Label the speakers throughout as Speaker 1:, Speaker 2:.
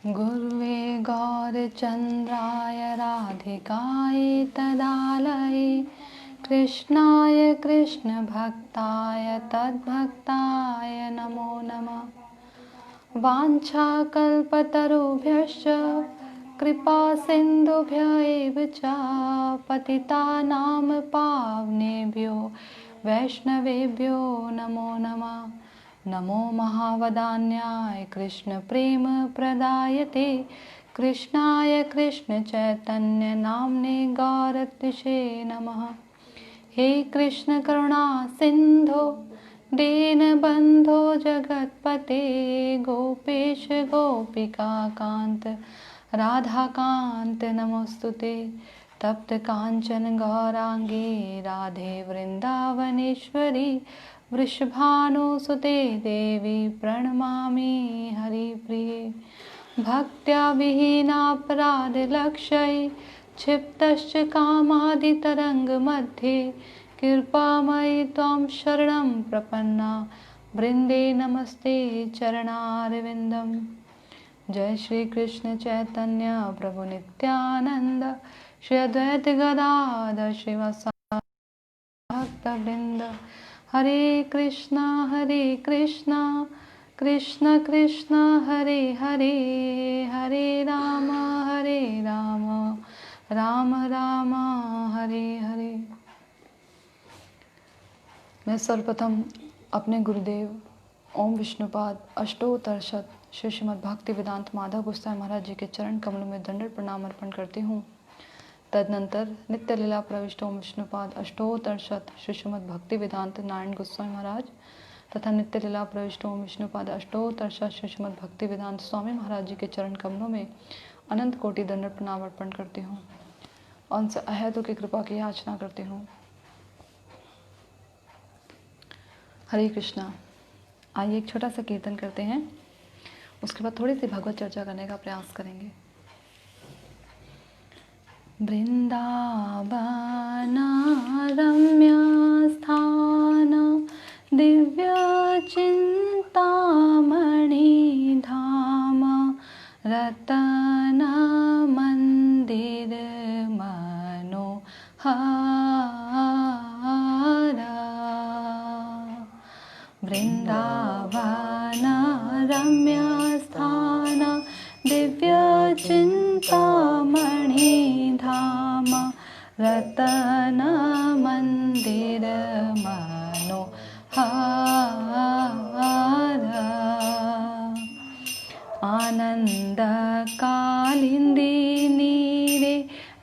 Speaker 1: गुर्वे गौरचन्द्राय राधिकाय तदालये कृष्णाय कृष्णभक्ताय तद्भक्ताय नमो नमः। वाञ्छाकल्पतरुभ्यश्च कृपा सिन्धुभ्य एव च पतितानां पावनेभ्यो वैष्णवेभ्यो नमो नमः। नमो महावदान्याय कृष्णप्रेमप्रदायते कृष्णाय कृष्णचैतन्यनाम्ने गौरतिशे नमः। हे कृष्ण करुणा सिन्धो दीनबन्धो जगत्पते गोपेश गोपिकान्त राधाकान्त नमोस्तुते। तप्त कांचन गौरांगी राधे वृंदावनेश्वरी वृषभानुसुते देवी प्रणमामि हरिप्रिये। भक्त्या विहीनापराधलक्ष्यै क्षिप्तश्च कामादितरङ्गमध्ये कृपामयि त्वां शरणं प्रपन्ना वृन्दे नमस्ते चरणारविन्दम्। जय श्री कृष्ण चैतन्य प्रभु नित्यानंद श्री अद्वैत गदाधर श्रीवासादि भक्तवृंद। हरे कृष्णा कृष्ण कृष्ण हरे हरे हरे राम राम राम हरे हरे। मैं सर्वप्रथम अपने गुरुदेव ओम विष्णुपाद अष्टोत्तरशत श्री श्रीमद् भक्ति वेदांत माधव गोसाई महाराज जी के चरण कमलों में दंडवत प्रणाम अर्पण करती हूँ। तदनंतर नित्य लीला प्रविष्ट ओम विष्णुपाद अष्टोत्तरशत श्री श्रीमद् भक्ति वेदांत नारायण गोस्वामी महाराज तथा नित्य लीला प्रविष्ट ओम विष्णुपाद अष्टोत्तरशत श्री श्रीमद् भक्ति वेदांत स्वामी महाराज जी के चरण कमलों में अनंत कोटि दंडवत प्रणाम अर्पण करती हूँ। उनसे अहेतु की कृपा की याचना करती हूँ। हरे कृष्णा। आइए एक छोटा सा कीर्तन करते हैं, उसके बाद थोड़ी सी भगवत चर्चा करने का प्रयास करेंगे। वृंदावन रम्य स्थान दिव्य चिंतामणि धाम रतन मंदिर मनोहर। वृंदावन रम्य स्थान दिव्य चिंतामणि धाम रतन मंदिर मनोहर। आनंद कालिंदी नीरे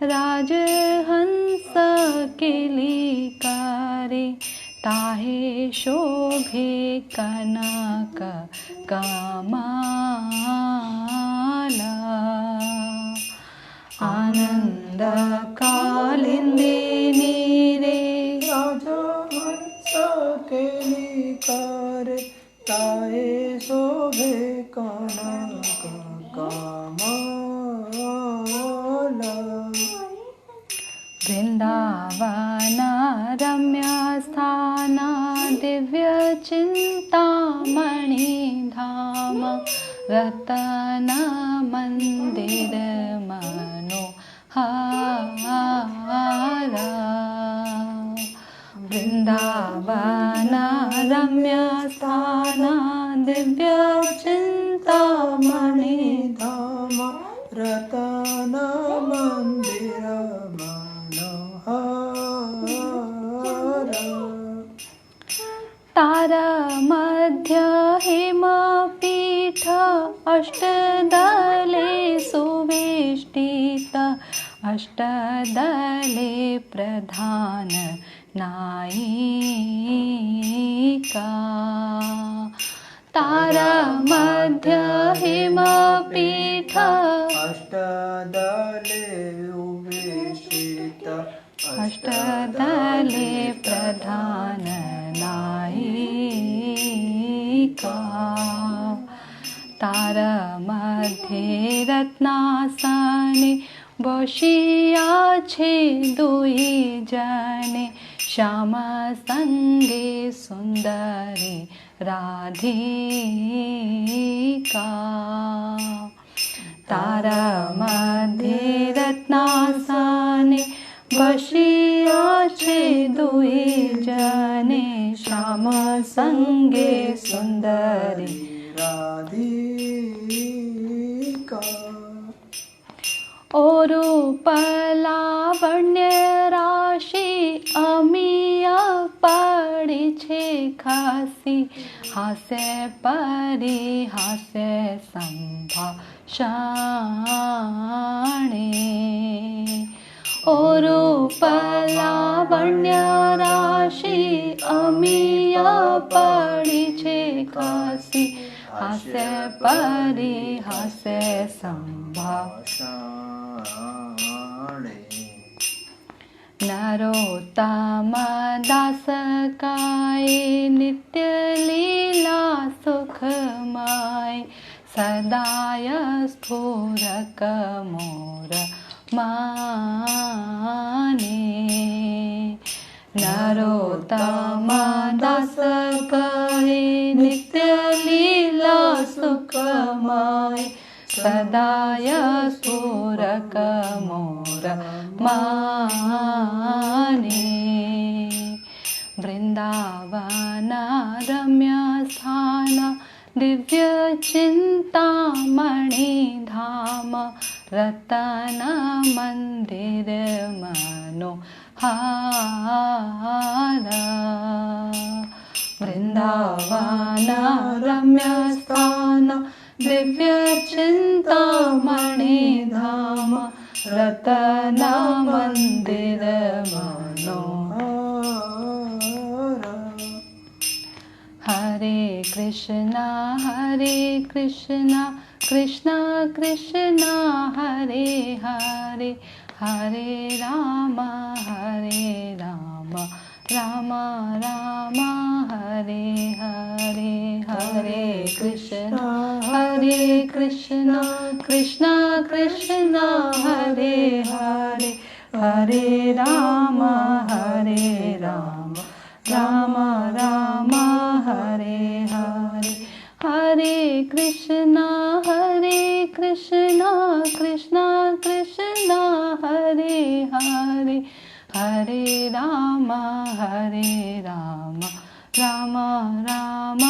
Speaker 1: राजहंस किलिकारे ताहे शोभे कनक कमाला। आनंद कालिंदी नीरे
Speaker 2: राजहंस केलिकारे ताहे शोभे कनक कमाला।
Speaker 1: वृंदावन रम्य स्थान दिव्य चिंतामणि धाम रतन मंदिर मनोहर। वृंदावन रम्य स्थान दिव्य चिंतामणि
Speaker 2: धाम रतन मंदिर मनोहर।
Speaker 1: तारा मध्य हेमपीठ अष्टदले सुवेष्टित अष्टदले प्रधान नायिका। तारा मध्य हेमपीठ
Speaker 2: अष्टदले उवेशित
Speaker 1: अष्टदले प्रधान नायिका। तारा मध्ये रत्नासने बसिया छे दुई जने श्याम संगे सुंदरी राधिका। दुई जने श्याम संगे सुंदरी
Speaker 2: राधिका
Speaker 1: और लावण्य राशि अमिया पड़ी छे खासी हास्य परी हास्य संभाषणे और लावण्य राशि अमिया पड़ी छे खासी हास्य परी हास्य संभाषणे नरोत्तम दास काय नित्य लीला सुखमय सदाय स्फुरक मोर माने नरोत्तम दास काय नित्य लीला सुखमय सदाय स्फुरक मोर माने वृंदावन रम्य स्थान दिव्य चिंतामणि धाम रतन मंदिर मनोहार वृंदावन रम्य स्थान दिव्य चिंतामणि धाम रतन मंदिर मनोहार हरे कृष्णा कृष्ण कृष्ण हरे हरे हरे राम राम राम हरे हरे हरे कृष्ण कृष्ण कृष्ण हरे हरे हरे राम राम राम हरे हरे हरे कृष्ण कृष्ण कृष्ण हरे हरे हरे राम राम राम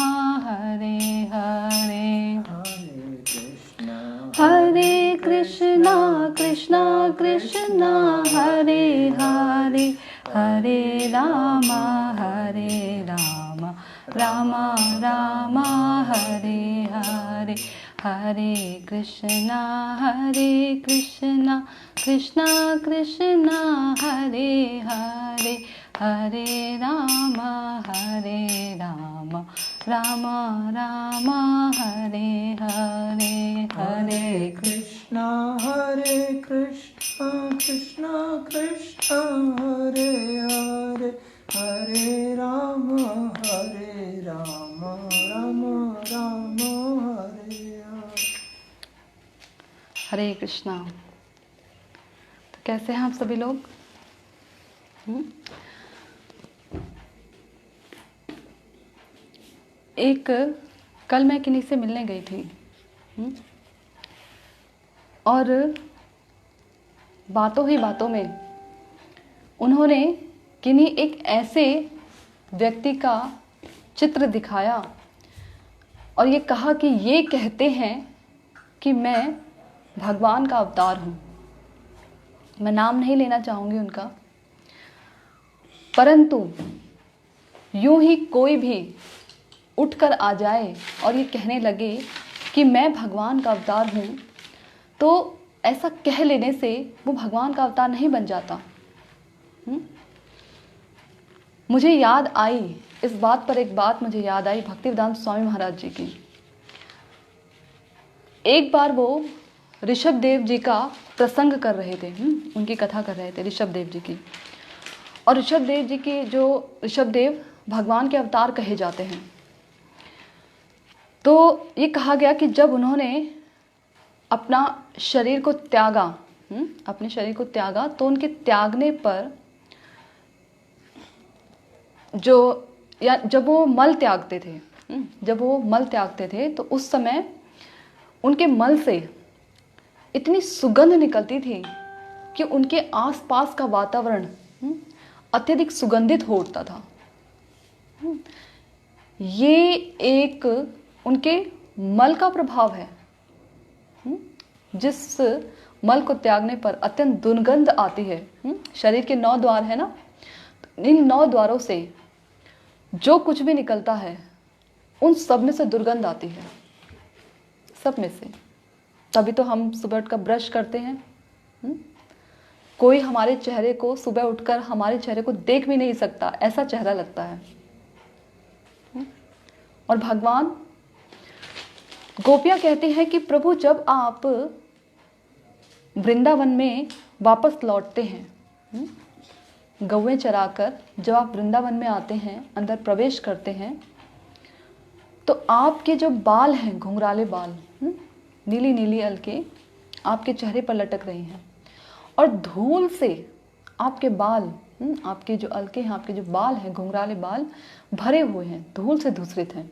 Speaker 1: हरे हरे हरे कृष्ण कृष्ण हरे हरे हरे राम राम राम हरे हरे हरे कृष्ण कृष्ण कृष्ण हरे हरे हरे राम राम राम हरे हरे हरे
Speaker 2: कृष्ण कृष्ण कृष्ण हरे हरे हरे राम राम राम हरे हरे
Speaker 1: हरे कृष्णा। तो कैसे हैं आप सभी लोग? एक कल मैं किन्हीं से मिलने गई थी और बातों ही बातों में उन्होंने किन्हीं एक ऐसे व्यक्ति का चित्र दिखाया और ये कहा कि ये कहते हैं कि मैं भगवान का अवतार हूँ। मैं नाम नहीं लेना चाहूँगी उनका, परंतु यूं ही कोई भी उठकर आ जाए और ये कहने लगे कि मैं भगवान का अवतार हूँ, तो ऐसा कह लेने से वो भगवान का अवतार नहीं बन जाता। मुझे याद आई इस बात पर, एक बात मुझे याद आई भक्तिवेदांत स्वामी महाराज जी की। एक बार वो ऋषभ देव जी का प्रसंग कर रहे थे, उनकी कथा कर रहे थे ऋषभ देव जी की। और ऋषभ देव जी की जो ऋषभ देव भगवान के अवतार कहे जाते हैं। तो ये कहा गया कि जब उन्होंने अपना शरीर को त्यागा, अपने शरीर को त्यागा, तो उनके त्यागने पर जब वो मल त्यागते थे, तो उस समय उनके मल से इतनी सुगंध निकलती थी कि उनके आसपास का वातावरण अत्यधिक सुगंधित हो उठता था। ये एक उनके मल का प्रभाव है। जिस मल को त्यागने पर अत्यंत दुर्गंध आती है। शरीर के 9 द्वार है ना, इन 9 द्वारों से जो कुछ भी निकलता है उन सब में से दुर्गंध आती है, सब में से। तभी तो हम सुबह उठकर ब्रश करते हैं। कोई हमारे चेहरे को सुबह उठकर हमारे चेहरे को देख भी नहीं सकता, ऐसा चेहरा लगता है। और भगवान, गोपियां कहती हैं कि प्रभु जब आप वृंदावन में वापस लौटते हैं, गौएं चराकर जब आप वृंदावन में आते हैं, अंदर प्रवेश करते हैं, तो आपके जो बाल हैं, घुंघराले बाल, नीली नीली अलके आपके चेहरे पर लटक रही हैं और धूल से आपके बाल, आपके जो अलके हैं, आपके जो बाल हैं, घुंघराले बाल भरे हुए हैं, धूल से धूसरित हैं।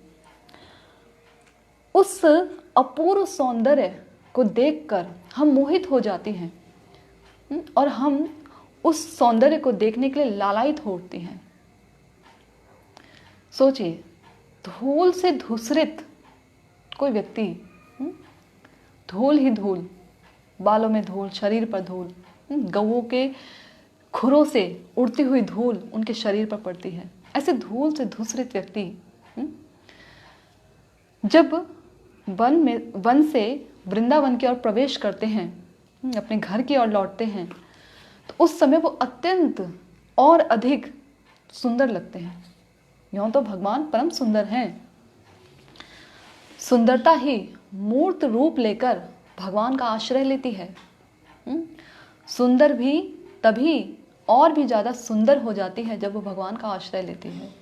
Speaker 1: उस अपूर्व सौंदर्य को देखकर हम मोहित हो जाती हैं और हम उस सौंदर्य को देखने के लिए लालायित हो उठती हैं। सोचिए, धूल से धूसरित कोई व्यक्ति, धूल ही धूल, बालों में धूल, शरीर पर धूल, गौओं के खुरों से उड़ती हुई धूल उनके शरीर पर पड़ती है। ऐसे धूल से धूसरित व्यक्ति जब वन से वृंदावन की ओर प्रवेश करते हैं, अपने घर की ओर लौटते हैं, तो उस समय वो अत्यंत और अधिक सुंदर लगते हैं। यूं तो भगवान परम सुंदर हैं। सुंदरता ही मूर्त रूप लेकर भगवान का आश्रय लेती है। सुंदर भी तभी और भी ज्यादा सुंदर हो जाती है जब वो भगवान का आश्रय लेती है।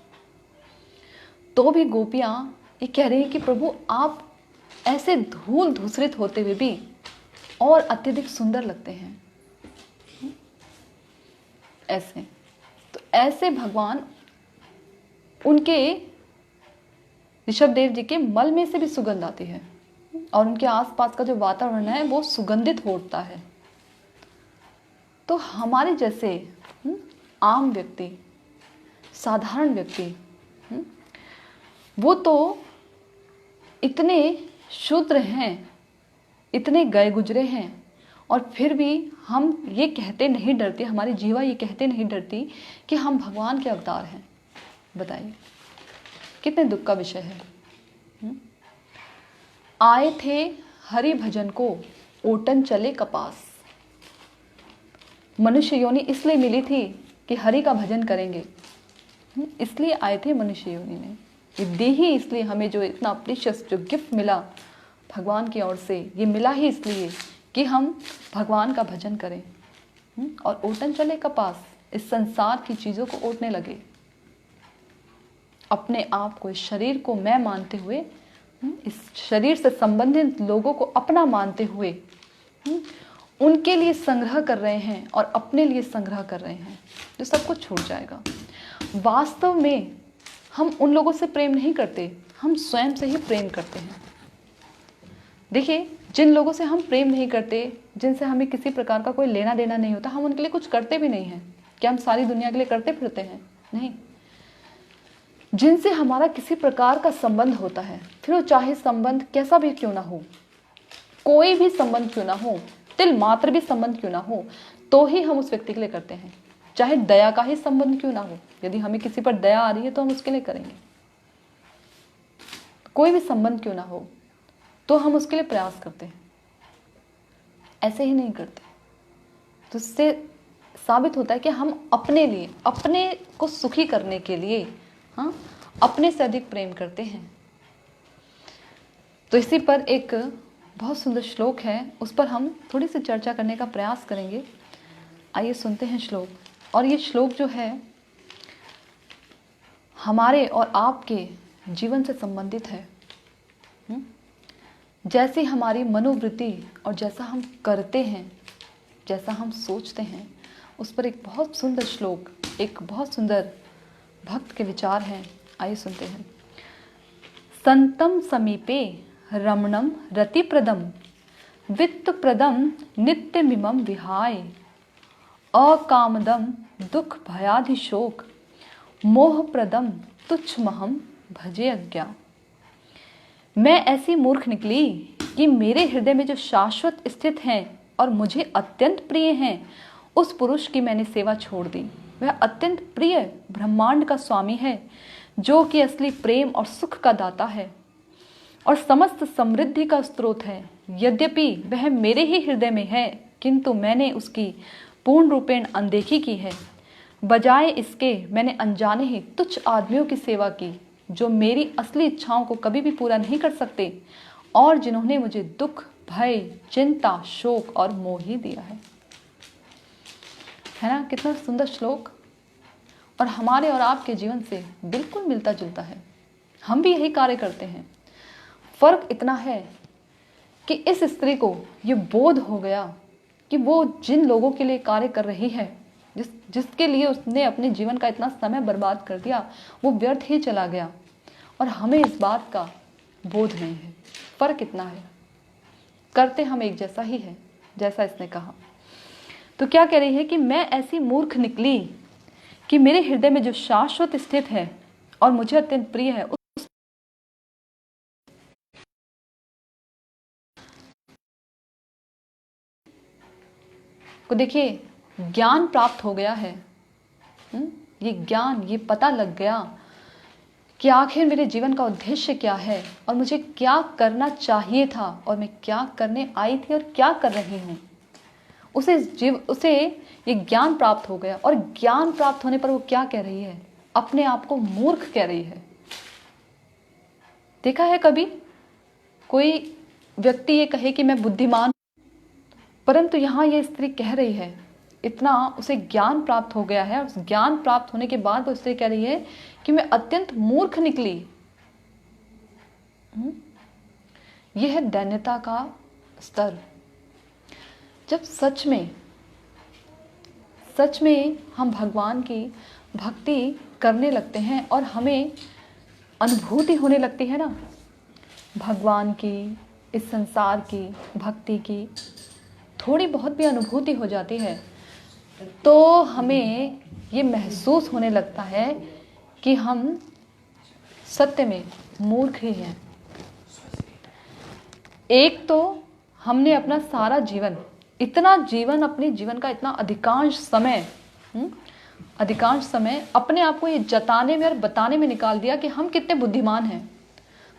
Speaker 1: तो भी गोपियां ये कह रही हैं कि प्रभु आप ऐसे धूल धूसरित होते हुए भी और अत्यधिक सुंदर लगते हैं। ऐसे तो ऐसे भगवान उनके ऋषभदेव जी के मल में से भी सुगंध आती है और उनके आसपास का जो वातावरण है वो सुगंधित हो उठता है। तो हमारे जैसे आम व्यक्ति, साधारण व्यक्ति, वो तो इतने शूद्र हैं, इतने गए गुजरे हैं, और फिर भी हम ये कहते नहीं डरते, हमारी जीवा ये कहते नहीं डरती कि हम भगवान के अवतार हैं। बताइए कितने दुख का विषय है। आए थे हरि भजन को, ओटन चले कपास। मनुष्य योनि इसलिए मिली थी कि हरि का भजन करेंगे, इसलिए आए थे मनुष्य योनि में। ये दी ही इसलिए हमें जो इतना प्रीशियस जो गिफ्ट मिला भगवान की ओर से, ये मिला ही इसलिए कि हम भगवान का भजन करें। और ओटन चले कपास, इस संसार की चीज़ों को ओटने लगे, अपने आप को, इस शरीर को मैं मानते हुए, इस शरीर से संबंधित लोगों को अपना मानते हुए उनके लिए संग्रह कर रहे हैं और अपने लिए संग्रह कर रहे हैं, जो सब कुछ छूट जाएगा। वास्तव में हम उन लोगों से प्रेम नहीं करते, हम स्वयं से ही प्रेम करते हैं। देखिए, जिन लोगों से हम प्रेम नहीं करते, जिनसे हमें किसी प्रकार का कोई लेना देना नहीं होता, हम उनके लिए कुछ करते भी नहीं हैं। क्या हम सारी दुनिया के लिए करते फिरते हैं? नहीं। जिनसे हमारा किसी प्रकार का संबंध होता है, फिर वो चाहे संबंध कैसा भी क्यों ना हो, कोई भी संबंध क्यों ना हो, तिल मात्र भी संबंध क्यों ना हो, तो ही हम उस व्यक्ति के लिए करते हैं। चाहे दया का ही संबंध क्यों ना हो, यदि हमें किसी पर दया आ रही है तो हम उसके लिए करेंगे। कोई भी संबंध क्यों ना हो तो हम उसके लिए प्रयास करते हैं, ऐसे ही नहीं करते। तो इससे साबित होता है कि हम अपने लिए, अपने को सुखी करने के लिए, हाँ, अपने से अधिक प्रेम करते हैं। तो इसी पर एक बहुत सुंदर श्लोक है, उस पर हम थोड़ी सी चर्चा करने का प्रयास करेंगे। आइए सुनते हैं श्लोक। और ये श्लोक जो है हमारे और आपके जीवन से संबंधित है। जैसी हमारी मनोवृत्ति और जैसा हम करते हैं, जैसा हम सोचते हैं, उस पर एक बहुत सुंदर श्लोक, एक बहुत सुंदर भक्त के विचार हैं। आइए सुनते हैं। संतम समीपे रमणम रतिप्रदम वित्तप्रदम नित्यमिमं विहाय अकामदम दुख भयाधि शोक मोहप्रदम तुच्छमहम भजे अज्ञा। मैं ऐसी मूर्ख निकली कि मेरे हृदय में जो शाश्वत स्थित हैं और मुझे अत्यंत प्रिय हैं, उस पुरुष की मैंने सेवा छोड़ दी। वह अत्यंत प्रिय ब्रह्मांड का स्वामी है, जो कि असली प्रेम और सुख का दाता है और समस्त समृद्धि का स्रोत है। यद्यपि वह मेरे ही हृदय में है, किंतु मैंने उसकी पूर्ण रूपेण अनदेखी की है। बजाय इसके मैंने अनजाने ही तुच्छ आदमियों की सेवा की, जो मेरी असली इच्छाओं को कभी भी पूरा नहीं कर सकते और जिन्होंने मुझे दुख, भय, चिंता, शोक और मोह ही दिया है ना। कितना सुंदर श्लोक, और हमारे और आपके जीवन से बिल्कुल मिलता जुलता है। हम भी यही कार्य करते हैं। फर्क इतना है कि इस स्त्री को ये बोध हो गया कि वो जिन लोगों के लिए कार्य कर रही है, जिसके लिए उसने अपने जीवन का इतना समय बर्बाद कर दिया, वो व्यर्थ ही चला गया, और हमें इस बात का बोध नहीं है। फर्क इतना है, करते हम एक जैसा ही है, जैसा इसने कहा। तो क्या कह रही है कि मैं ऐसी मूर्ख निकली कि मेरे हृदय में जो शाश्वत स्थित है और मुझे अत्यंत प्रिय है, को देखिए ज्ञान प्राप्त हो गया है। ये ज्ञान, ये पता लग गया कि आखिर मेरे जीवन का उद्देश्य क्या है और मुझे क्या करना चाहिए था और मैं क्या करने आई थी और क्या कर रही हूँ। उसे ये ज्ञान प्राप्त हो गया, और ज्ञान प्राप्त होने पर वो क्या कह रही है? अपने आप को मूर्ख कह रही है। देखा है कभी कोई व्यक्ति ये कहे कि मैं बुद्धिमान, परंतु यहाँ ये स्त्री कह रही है, इतना उसे ज्ञान प्राप्त हो गया है, उस ज्ञान प्राप्त होने के बाद वो स्त्री कह रही है कि मैं अत्यंत मूर्ख निकली। यह है दैन्यता का स्तर। जब सच में हम भगवान की भक्ति करने लगते हैं और हमें अनुभूति होने लगती है ना भगवान की, इस संसार की, भक्ति की, थोड़ी बहुत भी अनुभूति हो जाती है, तो हमें ये महसूस होने लगता है कि हम सत्य में मूर्ख ही हैं। एक तो हमने अपना सारा जीवन, अपने जीवन का इतना अधिकांश समय अपने आप को ये जताने में और बताने में निकाल दिया कि हम कितने बुद्धिमान हैं,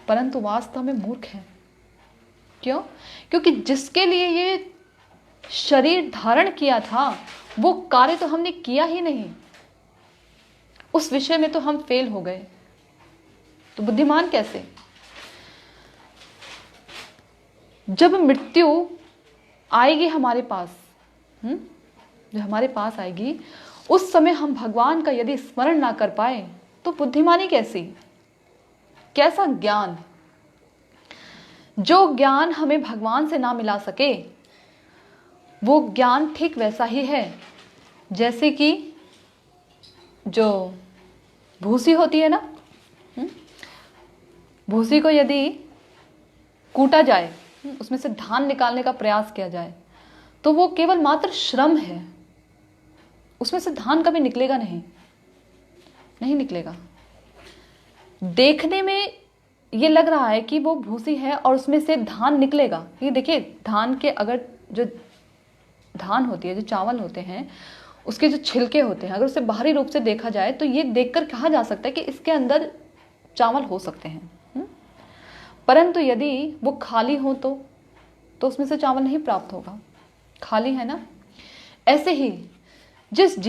Speaker 1: परंतु वास्तव में मूर्ख हैं। क्यों? क्योंकि जिसके लिए ये शरीर धारण किया था, वो कार्य तो हमने किया ही नहीं, उस विषय में तो हम फेल हो गए, तो बुद्धिमान कैसे? जब मृत्यु आएगी हमारे पास, जब हमारे पास आएगी, उस समय हम भगवान का यदि स्मरण ना कर पाए तो बुद्धिमानी कैसी? कैसा ज्ञान? जो ज्ञान हमें भगवान से ना मिला सके, वो ज्ञान ठीक वैसा ही है जैसे कि जो भूसी होती है ना, भूसी को यदि कूटा जाए, उसमें से धान निकालने का प्रयास किया जाए, तो वो केवल मात्र श्रम है, उसमें से धान कभी निकलेगा नहीं निकलेगा। देखने में ये लग रहा है कि वो भूसी है और उसमें से धान निकलेगा। ये देखिए, धान के अगर जो धान होती है, जो चावल होते हैं, उसके जो छिलके होते हैं, अगर उसे बाहरी रूप से देखा जाए तो ये देखकर कहा जा सकता है कि इसके अंदर चावल हो सकते हैं। परंतु यदि वो खाली हो तो उसमें से चावल नहीं प्राप्त होगा, खाली है ना। ऐसे ही जिस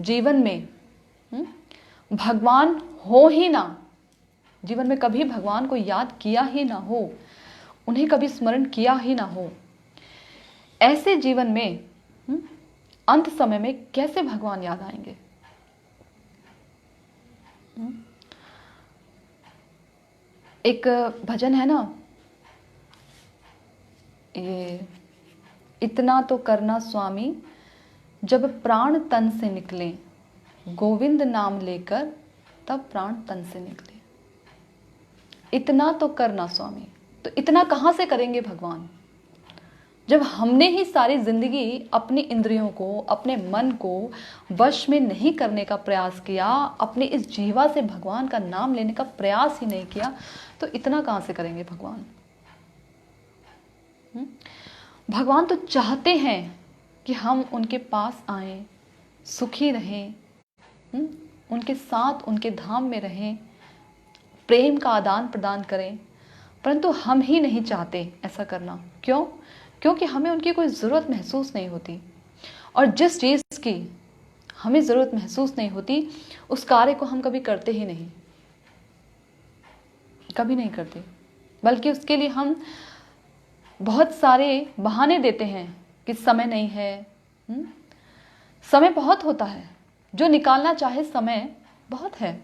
Speaker 1: जीवन में भगवान हो ही ना, जीवन में कभी भगवान को याद किया ही ना हो, उन्हें कभी स्मरण किया ही ना हो, ऐसे जीवन में अंत समय में कैसे भगवान याद आएंगे? एक भजन है ना, ये इतना तो करना स्वामी जब प्राण तन से निकले, गोविंद नाम लेकर तब प्राण तन से निकले। इतना तो करना स्वामी, तो इतना कहाँ से करेंगे भगवान? जब हमने ही सारी जिंदगी अपनी इंद्रियों को, अपने मन को वश में नहीं करने का प्रयास किया, अपने इस जीवा से भगवान का नाम लेने का प्रयास ही नहीं किया, तो इतना कहां से करेंगे भगवान? भगवान तो चाहते हैं कि हम उनके पास आए, सुखी रहें, उनके साथ उनके धाम में रहें, प्रेम का आदान प्रदान करें, परंतु हम ही नहीं चाहते ऐसा करना। क्यों? क्योंकि हमें उनकी कोई ज़रूरत महसूस नहीं होती, और जिस चीज़ की हमें ज़रूरत महसूस नहीं होती उस कार्य को हम कभी करते ही नहीं, कभी नहीं करते, बल्कि उसके लिए हम बहुत सारे बहाने देते हैं कि समय नहीं है। समय बहुत होता है, जो निकालना चाहे समय बहुत है।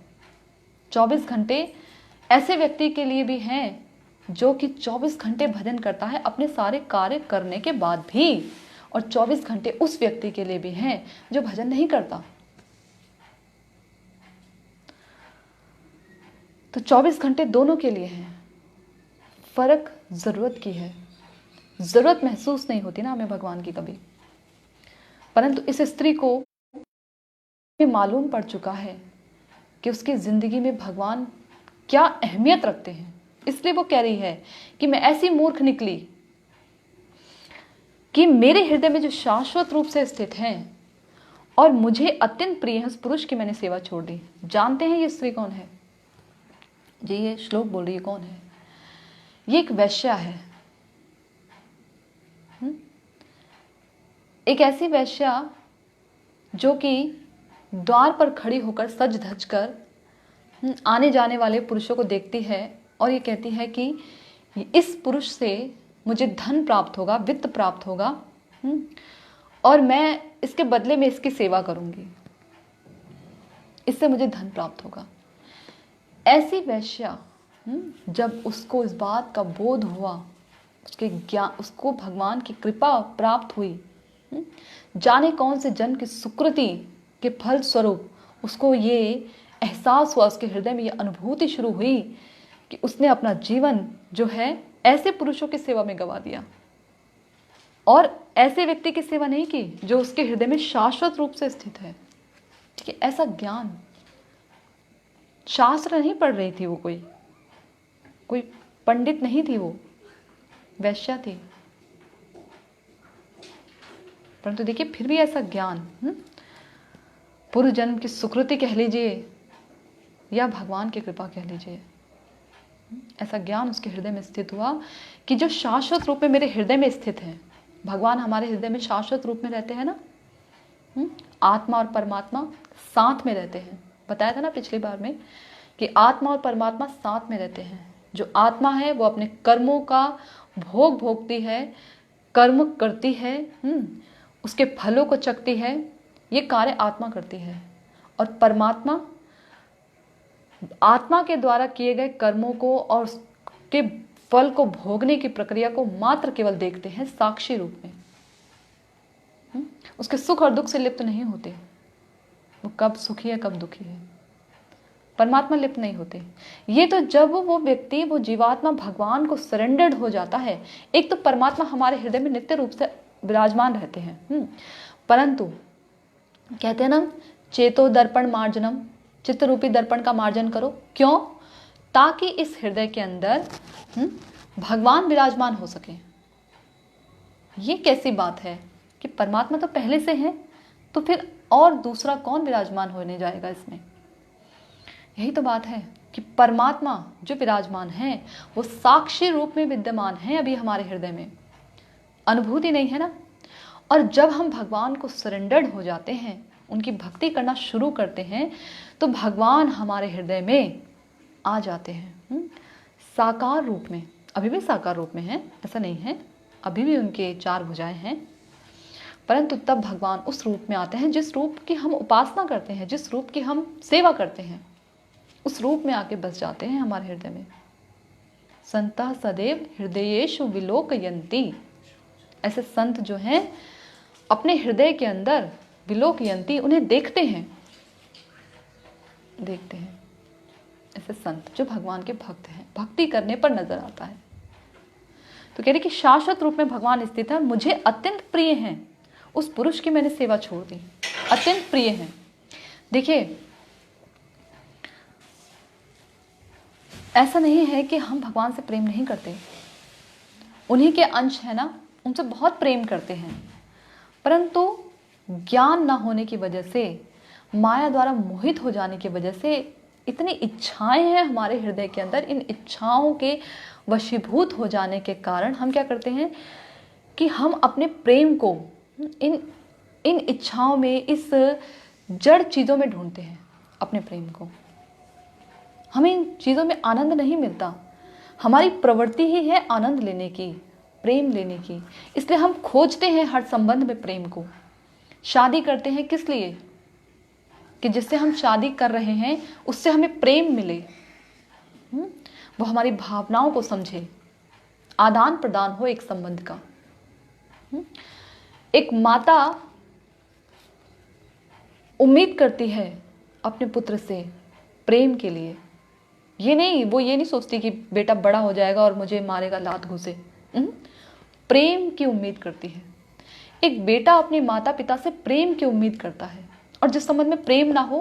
Speaker 1: 24 घंटे ऐसे व्यक्ति के लिए भी हैं जो कि 24 घंटे भजन करता है अपने सारे कार्य करने के बाद भी, और 24 घंटे उस व्यक्ति के लिए भी हैं जो भजन नहीं करता। तो 24 घंटे दोनों के लिए हैं। फर्क जरूरत की है। जरूरत महसूस नहीं होती ना हमें भगवान की कभी, परंतु इस स्त्री को मालूम पड़ चुका है कि उसकी जिंदगी में भगवान क्या अहमियत रखते हैं। इसलिए वो कह रही है कि मैं ऐसी मूर्ख निकली कि मेरे हृदय में जो शाश्वत रूप से स्थित हैं और मुझे अत्यंत प्रिय है उस पुरुष की मैंने सेवा छोड़ दी। जानते हैं ये स्त्री कौन है? जी, ये श्लोक बोल रही है कौन है? ये एक वैश्या है। एक ऐसी वैश्या जो कि द्वार पर खड़ी होकर सज धज कर आने जाने वाले पुरुषों को देखती है और ये कहती है कि इस पुरुष से मुझे धन प्राप्त होगा, वित्त प्राप्त होगा, और मैं इसके बदले में इसकी सेवा करूंगी, इससे मुझे धन प्राप्त होगा। ऐसी वैश्या जब उसको इस बात का बोध हुआ, उसके ज्ञान, उसको भगवान की कृपा प्राप्त हुई, जाने कौन से जन्म की सुकृति के फल स्वरूप उसको ये एहसास हुआ, उसके हृदय में ये अनुभूति शुरू हुई कि उसने अपना जीवन जो है ऐसे पुरुषों की सेवा में गवा दिया, और ऐसे व्यक्ति की सेवा नहीं की जो उसके हृदय में शाश्वत रूप से स्थित है। ठीक है, ऐसा ज्ञान, शास्त्र नहीं पढ़ रही थी वो, कोई पंडित नहीं थी, वो वैश्या थी, परंतु देखिए फिर भी ऐसा ज्ञान, पूर्व जन्म की सुकृति कह लीजिए या भगवान की कृपा कह लीजिए, ऐसा ज्ञान उसके हृदय में स्थित हुआ कि जो शाश्वत रूप में मेरे हृदय में स्थित है। भगवान हमारे हृदय में शाश्वत रूप में रहते हैं ना, आत्मा और परमात्मा साथ में रहते हैं। बताया था ना पिछली बार में कि आत्मा और परमात्मा साथ में रहते हैं। जो आत्मा है वो अपने कर्मों का भोग भोगती है, कर्म करती है, उसके फलों को चखती है, ये कार्य आत्मा करती है, और परमात्मा आत्मा के द्वारा किए गए कर्मों को और उसके फल को भोगने की प्रक्रिया को मात्र केवल देखते हैं साक्षी रूप में। उसके सुख और दुख से लिप्त नहीं होते, वो कब सुखी है कब दुखी है, परमात्मा लिप्त नहीं होते। ये तो जब वो व्यक्ति, वो जीवात्मा भगवान को सरेंडर्ड हो जाता है। एक तो परमात्मा हमारे हृदय में नित्य रूप से विराजमान रहते हैं, परंतु कहते हैं ना, चेतो दर्पण मार्जनम, चित्त रूपी दर्पण का मार्जन करो। क्यों? ताकि इस हृदय के अंदर भगवान विराजमान हो सके। ये कैसी बात है कि परमात्मा तो पहले से है, तो फिर और दूसरा कौन विराजमान होने जाएगा इसमें? यही तो बात है कि परमात्मा जो विराजमान है वो साक्षी रूप में विद्यमान है अभी हमारे हृदय में, अनुभूति नहीं है ना। और जब हम भगवान को सरेंडर्ड हो जाते हैं, उनकी भक्ति करना शुरू करते हैं, तो भगवान हमारे हृदय में आ जाते हैं साकार रूप में। अभी भी साकार रूप में है, ऐसा नहीं है, अभी भी उनके 4 भुजाएं हैं, परंतु तब भगवान उस रूप में आते हैं जिस रूप की हम उपासना करते हैं, जिस रूप की हम सेवा करते हैं, उस रूप में आके बस जाते हैं हमारे हृदय में। संतः सदैव हृदयेषु विलोकयन्ति, ऐसे संत जो हैं अपने हृदय के अंदर विलोकयन्ति, उन्हें देखते हैं, देखते हैं। ऐसे संत जो भगवान के भक्त हैं, भक्ति करने पर नजर आता है। तो कह रही कि शाश्वत रूप में भगवान स्थित है, मुझे अत्यंत प्रिय हैं, उस पुरुष की मैंने सेवा छोड़ दी, अत्यंत प्रिय हैं। देखिए, ऐसा नहीं है कि हम भगवान से प्रेम नहीं करते, उन्हीं के अंश है ना, उनसे बहुत प्रेम करते हैं, परंतु ज्ञान ना होने की वजह से, माया द्वारा मोहित हो जाने की वजह से, इतनी इच्छाएं हैं हमारे हृदय के अंदर, इन इच्छाओं के वशीभूत हो जाने के कारण हम क्या करते हैं कि हम अपने प्रेम को इन इच्छाओं में, इस जड़ चीज़ों में ढूंढते हैं अपने प्रेम को। हमें इन चीज़ों में आनंद नहीं मिलता, हमारी प्रवृत्ति ही है आनंद लेने की, प्रेम लेने की, इसलिए हम खोजते हैं हर संबंध में प्रेम को। शादी करते हैं किस लिए? कि जिससे हम शादी कर रहे हैं उससे हमें प्रेम मिले, वो हमारी भावनाओं को समझे, आदान प्रदान हो एक संबंध का। एक माता उम्मीद करती है अपने पुत्र से प्रेम के लिए, वो ये नहीं सोचती कि बेटा बड़ा हो जाएगा और मुझे मारेगा, लात घुसे। प्रेम की उम्मीद करती है। एक बेटा अपने माता पिता से प्रेम की उम्मीद करता है, और जिस संबंध में प्रेम ना हो,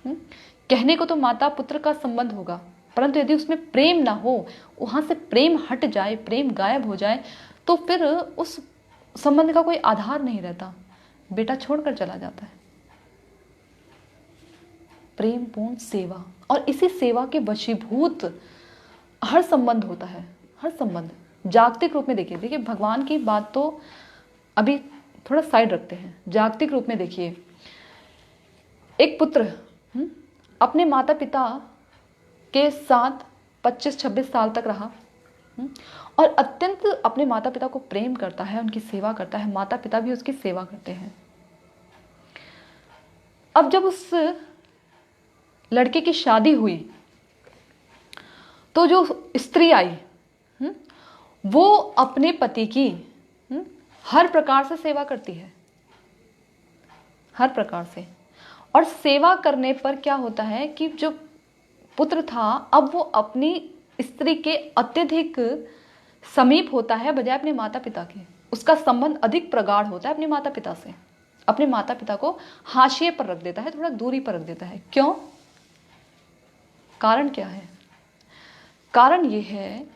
Speaker 1: कहने को तो माता पुत्र का संबंध होगा, परंतु यदि उसमें प्रेम ना हो, वहां से प्रेम हट जाए, प्रेम गायब हो जाए, तो फिर उस संबंध का कोई आधार नहीं रहता, बेटा छोड़कर चला जाता है। प्रेम पूर्ण सेवा, और इसी सेवा के वशीभूत हर संबंध होता है, हर संबंध जागतिक रूप में। देखिए भगवान की बात तो अभी थोड़ा साइड रखते हैं, जागतिक रूप में देखिए, एक पुत्र अपने माता पिता के साथ 25-26 साल तक रहा, और अत्यंत अपने माता पिता को प्रेम करता है, उनकी सेवा करता है, माता पिता भी उसकी सेवा करते हैं। अब जब उस लड़के की शादी हुई तो जो स्त्री आई, वो अपने पति की हर प्रकार से सेवा करती है, हर प्रकार से। और सेवा करने पर क्या होता है कि जो पुत्र था, अब वो अपनी स्त्री के अत्यधिक समीप होता है बजाय अपने माता पिता के। उसका संबंध अधिक प्रगाढ़ होता है अपने माता पिता से, अपने माता पिता को हाशिए पर रख देता है, थोड़ा दूरी पर रख देता है। क्यों? कारण क्या है? कारण ये है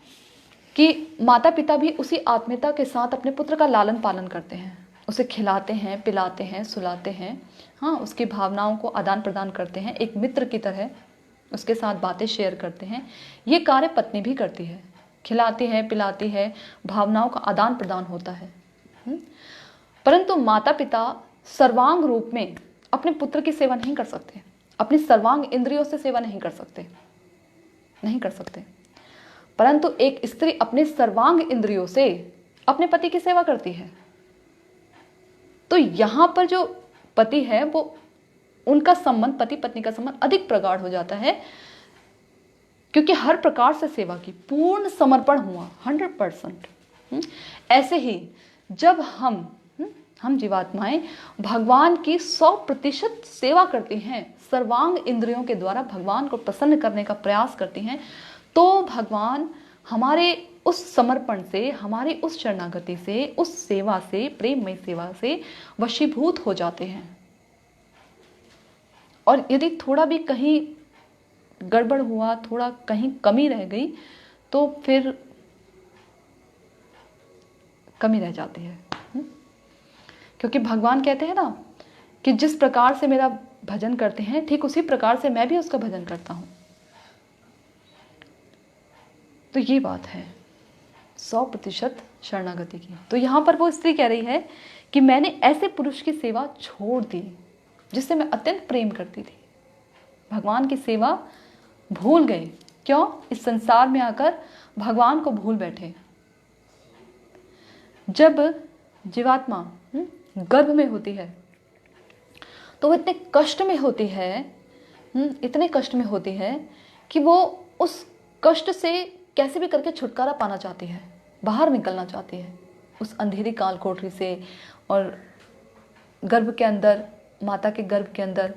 Speaker 1: कि माता पिता भी उसी आत्मीयता के साथ अपने पुत्र का लालन पालन करते हैं, उसे खिलाते हैं, पिलाते हैं, सुलाते हैं, हाँ, उसकी भावनाओं को आदान प्रदान करते हैं, एक मित्र की तरह उसके साथ बातें शेयर करते हैं। ये कार्य पत्नी भी करती है, खिलाती है, पिलाती है, भावनाओं का आदान प्रदान होता है। परंतु माता पिता सर्वांग रूप में अपने पुत्र की सेवा नहीं कर सकते, अपनी सर्वांग इंद्रियों से सेवा नहीं कर सकते, परंतु एक स्त्री अपने सर्वांग इंद्रियों से अपने पति की सेवा करती है। तो यहां पर जो पति है, वो उनका संबंध, पति पत्नी का संबंध अधिक प्रगाढ़ हो जाता है, क्योंकि हर प्रकार से सेवा की, पूर्ण समर्पण हुआ, 100%। ऐसे ही जब हम जीवात्माएं भगवान की 100% सेवा करती हैं, सर्वांग इंद्रियों के द्वारा भगवान को प्रसन्न करने का प्रयास करती हैं, तो भगवान हमारे उस समर्पण से, हमारी उस शरणागति से, उस सेवा से, प्रेममय सेवा से वशीभूत हो जाते हैं। और यदि थोड़ा भी कहीं गड़बड़ हुआ, थोड़ा कहीं कमी रह गई, तो फिर कमी रह जाती है। क्योंकि भगवान कहते हैं ना कि जिस प्रकार से मेरा भजन करते हैं, ठीक उसी प्रकार से मैं भी उसका भजन करता हूं। तो ये बात है 100% शरणागति की। तो यहां पर वो स्त्री कह रही है कि मैंने ऐसे पुरुष की सेवा छोड़ दी जिससे मैं अत्यंत प्रेम करती थी। भगवान की सेवा भूल गए। क्यों? इस संसार में आकर भगवान को भूल बैठे। जब जीवात्मा गर्भ में होती है तो वो इतने कष्ट में होती है, इतने कष्ट में होती है कि वो उस कष्ट से कैसे भी करके छुटकारा पाना चाहती है, बाहर निकलना चाहती है उस अंधेरी काल कोठरी से। और गर्भ के अंदर, माता के गर्भ के अंदर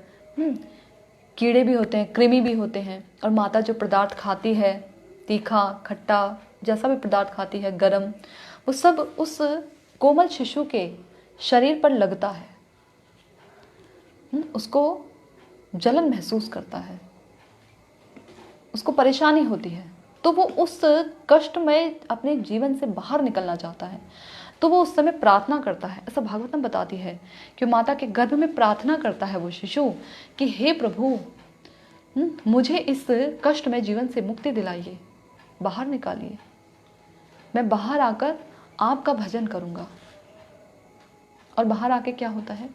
Speaker 1: कीड़े भी होते हैं, कृमि भी होते हैं, और माता जो पदार्थ खाती है, तीखा, खट्टा, जैसा भी पदार्थ खाती है गरम, वो सब उस कोमल शिशु के शरीर पर लगता है, उसको जलन महसूस करता है, उसको परेशानी होती है, तो वो उस कष्ट में अपने जीवन से बाहर निकलना चाहता है, तो वो उस समय प्रार्थना करता है। ऐसा भागवतम बताती है कि माता के गर्भ में प्रार्थना करता है वो शिशु कि हे प्रभु, मुझे इस कष्ट में जीवन से मुक्ति दिलाइए, बाहर निकालिए, मैं बाहर आकर आपका भजन करूंगा। और बाहर आके क्या होता है,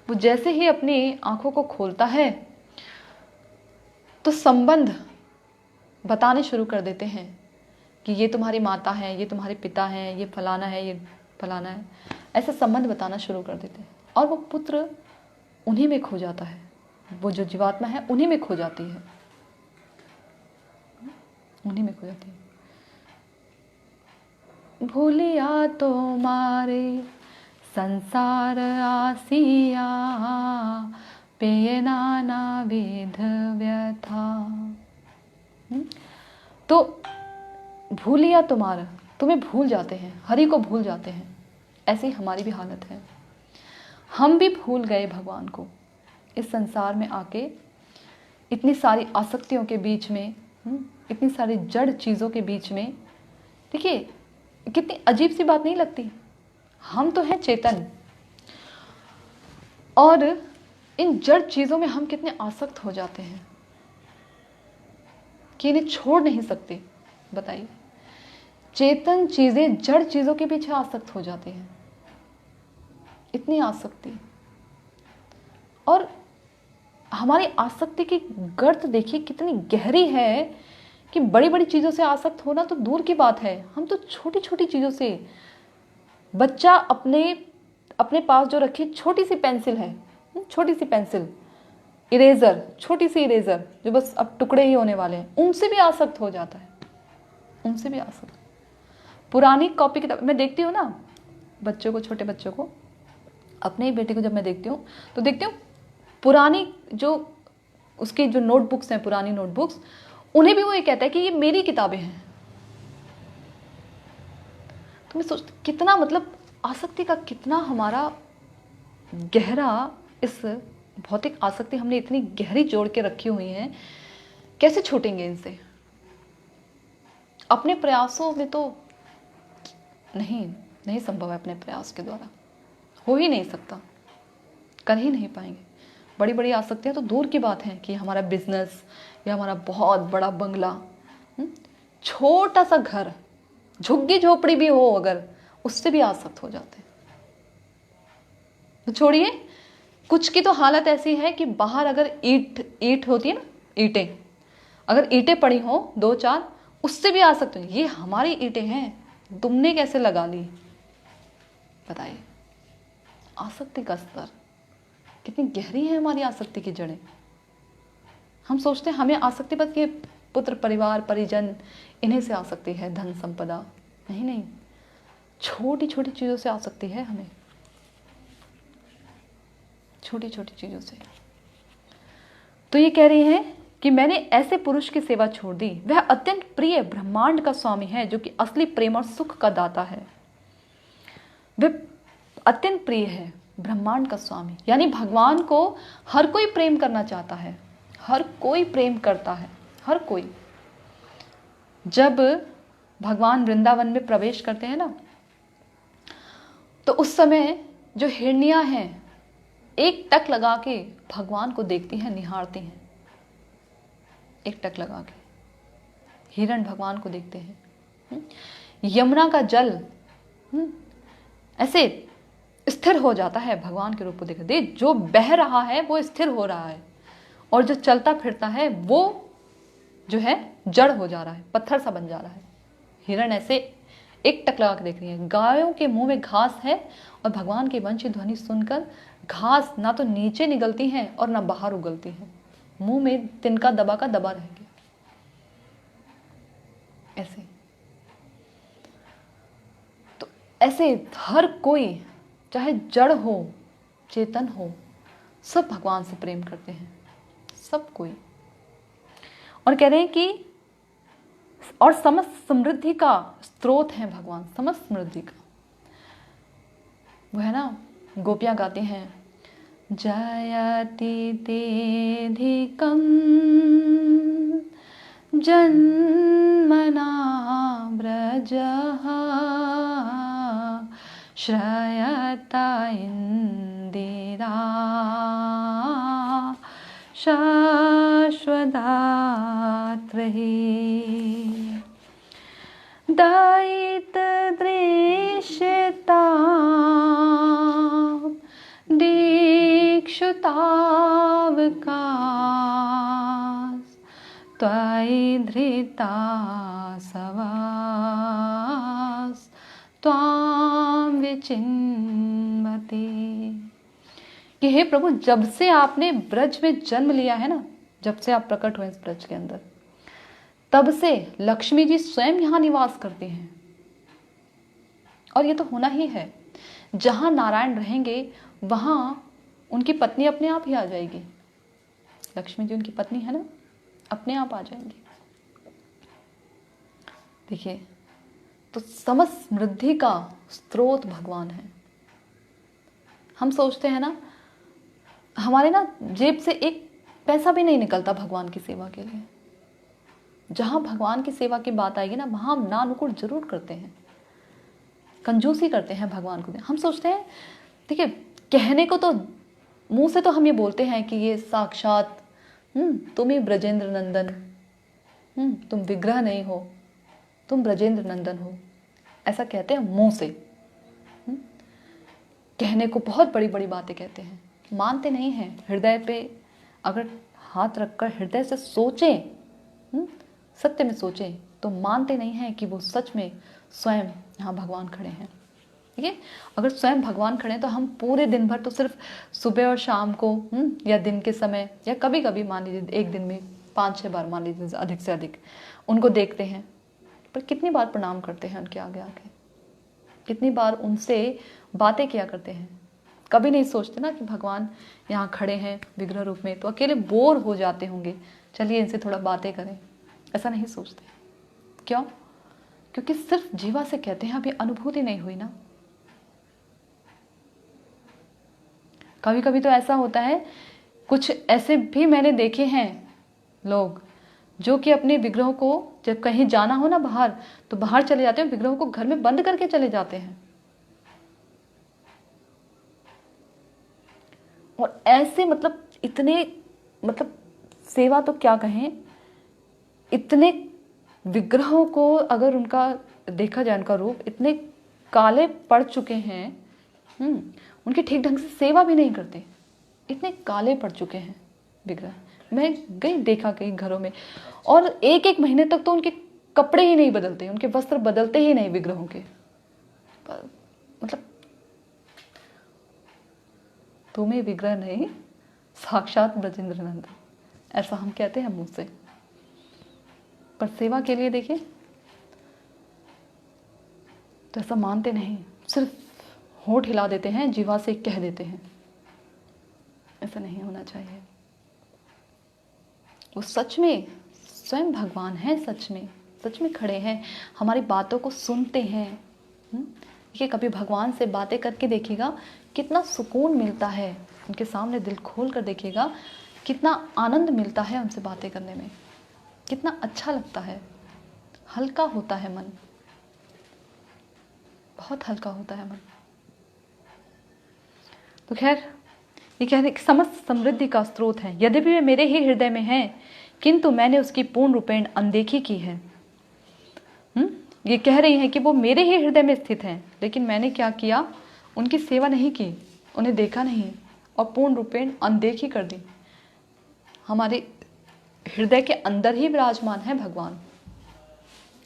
Speaker 1: वो जैसे ही अपनी आंखों को खोलता है तो संबंध बताने शुरू कर देते हैं कि ये तुम्हारी माता है, ये तुम्हारे पिता हैं, ये फलाना है, ये फलाना है, ऐसे संबंध बताना शुरू कर देते हैं। और वो पुत्र उन्हीं में खो जाता है, वो जो जीवात्मा है उन्हीं में खो जाती है, उन्हीं में खो जाती है। भूलिया तो मारे संसार आसिया, पेय नाना विध व्यथा। तो भूलिया तुम्हारा, तुम्हें भूल जाते हैं, हरि को भूल जाते हैं। ऐसी हमारी भी हालत है, हम भी भूल गए भगवान को इस संसार में आके, इतनी सारी आसक्तियों के बीच में, इतनी सारी जड़ चीज़ों के बीच में। देखिए कितनी अजीब सी बात नहीं लगती, हम तो हैं चेतन और इन जड़ चीज़ों में हम कितने आसक्त हो जाते हैं कि इन्हें छोड़ नहीं सकते। बताइए, चेतन चीजें जड़ चीजों के पीछे आसक्त हो जाते हैं, इतनी आसक्ति। और हमारी आसक्ति की गर्त देखिए कितनी गहरी है कि बड़ी बड़ी चीजों से आसक्त होना तो दूर की बात है, हम तो छोटी छोटी चीजों से, बच्चा अपने पास जो रखी छोटी सी पेंसिल है, छोटी सी पेंसिल, इरेजर, छोटी सी इरेजर जो बस अब टुकड़े ही होने वाले हैं, उनसे भी आसक्त हो जाता है, उनसे भी आसक्त। पुरानी कॉपी किताब मैं देखती हूँ ना, बच्चों को, छोटे बच्चों को, अपने ही बेटे को जब मैं देखती हूँ तो देखती हूँ पुरानी जो उसकी जो नोटबुक्स हैं, पुरानी नोटबुक्स, उन्हें भी वो ये कहता है कि ये मेरी किताबें हैं। तो मैं सोचती कितना, मतलब आसक्ति का कितना हमारा गहरा, इस भौतिक आसक्ति हमने इतनी गहरी जोड़ के रखी हुई है, कैसे छूटेंगे इनसे। अपने प्रयासों में तो नहीं संभव है, अपने प्रयास के द्वारा हो ही नहीं सकता, कर ही नहीं पाएंगे। बड़ी बड़ी आसक्तियां तो दूर की बात है कि हमारा बिजनेस या हमारा बहुत बड़ा बंगला, छोटा सा घर, झुग्गी झोपड़ी भी हो अगर, उससे भी आसक्त हो जाते हैं। तो छोड़िए, कुछ की तो हालत ऐसी है कि बाहर अगर ईट होती है ना, ईंटें, अगर ईंटें पड़ी हो 2-4, उससे भी आसक्त हो। ये हमारी ईंटें हैं, तुमने कैसे लगा ली। बताइए, आसक्ति का स्तर कितनी गहरी है, हमारी आसक्ति की जड़ें। हम सोचते हैं हमें आसक्ति बस ये पुत्र, परिवार, परिजन, इन्हीं से आसक्ति है, धन संपदा। नहीं, छोटी छोटी चीजों से आसक्ति है हमें, छोटी छोटी चीजों से। तो ये कह रही हैं कि मैंने ऐसे पुरुष की सेवा छोड़ दी, वह अत्यंत प्रिय ब्रह्मांड का स्वामी है, जो कि असली प्रेम और सुख का दाता है। वह अत्यंत प्रिय है, ब्रह्मांड का स्वामी, यानी भगवान को हर कोई प्रेम करना चाहता है, हर कोई प्रेम करता है, हर कोई। जब भगवान वृंदावन में प्रवेश करते हैं ना, तो उस समय जो हिरनियां हैं एक टक लगा के भगवान को देखती हैं, निहारती हैं, एक टक लगा के हिरण भगवान को देखते हैं। यमुना का जल ऐसे स्थिर हो जाता है भगवान के रूप को देखते। जो बह रहा है वो स्थिर हो रहा है, और जो चलता फिरता है वो जो है जड़ हो जा रहा है, पत्थर सा बन जा रहा है। हिरण ऐसे एक टक लगा के देख रही है। गायों के मुंह में घास है, और भगवान की वंशी ध्वनि सुनकर घास ना तो नीचे निकलती है और ना बाहर उगलती है, मुंह में तिनका दबा का दबा रह गया। ऐसे तो ऐसे हर कोई, चाहे जड़ हो चेतन हो, सब भगवान से प्रेम करते हैं, सब कोई। और कह रहे हैं कि और समस्त समृद्धि का स्रोत है भगवान, समस्त समृद्धि का। वो है ना, गोपियां गाती हैं, जयति तेधिकं जन्मना व्रजः श्रयता इंदिरा शाश्वदात्रहि दयितदृश्यता दीक्षुतावकाश त्वयि धृता सवास त्वां विचिन्वते। कि हे प्रभु, जब से आपने ब्रज में जन्म लिया है ना, जब से आप प्रकट हुए इस ब्रज के अंदर, तब से लक्ष्मी जी स्वयं यहाँ निवास करती हैं। और ये तो होना ही है, जहां नारायण रहेंगे वहां उनकी पत्नी अपने आप ही आ जाएगी। लक्ष्मी जी उनकी पत्नी है ना, अपने आप आ जाएंगी। देखिए, तो समस्त समृद्धि का स्रोत भगवान है। हम सोचते हैं ना, हमारे ना जेब से एक पैसा भी नहीं निकलता भगवान की सेवा के लिए। जहां भगवान की सेवा की बात आएगी ना, वहां हम ना नुकुर जरूर करते हैं, कंजूसी करते हैं भगवान को। हम सोचते हैं, देखिए, कहने को तो मुंह से तो हम ये बोलते हैं कि ये साक्षात तुम ही ब्रजेंद्र नंदन, तुम विग्रह नहीं हो, तुम ब्रजेंद्र नंदन हो, ऐसा कहते हैं मुंह से। कहने को बहुत बड़ी बड़ी बातें कहते हैं, मानते नहीं हैं। हृदय पे अगर हाथ रखकर हृदय से सोचें, सत्य में सोचें, तो मानते नहीं हैं कि वो सच में स्वयं यहाँ भगवान खड़े हैं। ठीक है, अगर स्वयं भगवान खड़े हैं तो हम पूरे दिन भर तो सिर्फ सुबह और शाम को या दिन के समय, या कभी कभी मान लीजिए एक दिन में 5-6 बार, मान लीजिए अधिक से अधिक, उनको देखते हैं। पर कितनी बार प्रणाम करते हैं उनके आगे आके, कितनी बार उनसे बातें किया करते हैं। कभी नहीं सोचते ना कि भगवान यहाँ खड़े हैं विग्रह रूप में, तो अकेले बोर हो जाते होंगे, चलिए इनसे थोड़ा बातें करें, ऐसा नहीं सोचते। क्यों? क्योंकि सिर्फ जीवा से कहते हैं, अभी अनुभूति नहीं हुई ना। कभी कभी तो ऐसा होता है, कुछ ऐसे भी मैंने देखे हैं लोग जो कि अपने विग्रहों को, जब कहीं जाना हो ना बाहर, तो बाहर चले जाते हैं, विग्रहों को घर में बंद करके चले जाते हैं। और ऐसे मतलब इतने, मतलब सेवा तो क्या कहें, इतने विग्रहों को अगर उनका देखा जाए, उनका रूप इतने काले पड़ चुके हैं, उनकी ठीक ढंग से सेवा भी नहीं करते, इतने काले पड़ चुके हैं विग्रह। मैं गई, देखा कई घरों में, और एक एक महीने तक तो उनके कपड़े ही नहीं बदलते, उनके वस्त्र बदलते ही नहीं विग्रहों के। मतलब तुम्हें विग्रह नहीं, साक्षात ब्रजेंद्र नंदन, ऐसा हम कहते हैं मुंह से, पर सेवा के लिए देखिए तो ऐसा मानते नहीं, सिर्फ होठ हिला देते हैं, जीवा से कह देते हैं। ऐसा नहीं होना चाहिए। वो सच में स्वयं भगवान है, सच में खड़े हैं, हमारी बातों को सुनते हैं। देखिए, कभी भगवान से बातें करके देखिएगा, कितना सुकून मिलता है। उनके सामने दिल खोल कर देखिएगा, कितना आनंद मिलता है उनसे बातें करने में, कितना अच्छा लगता है, हल्का होता है मन, बहुत हल्का होता है मन। तो खैर, ये कहते हैं कि समस्त समृद्धि का स्रोत है, यद्यपि वे मेरे ही हृदय में हैं, किंतु मैंने उसकी पूर्ण रूपेण अनदेखी की है। ये कह रही हैं कि वो मेरे ही हृदय में स्थित हैं, लेकिन मैंने क्या किया, उनकी सेवा नहीं की, उन्हें देखा नहीं और पूर्ण रूपेण अनदेखी कर दी। हमारे हृदय के अंदर ही विराजमान है भगवान,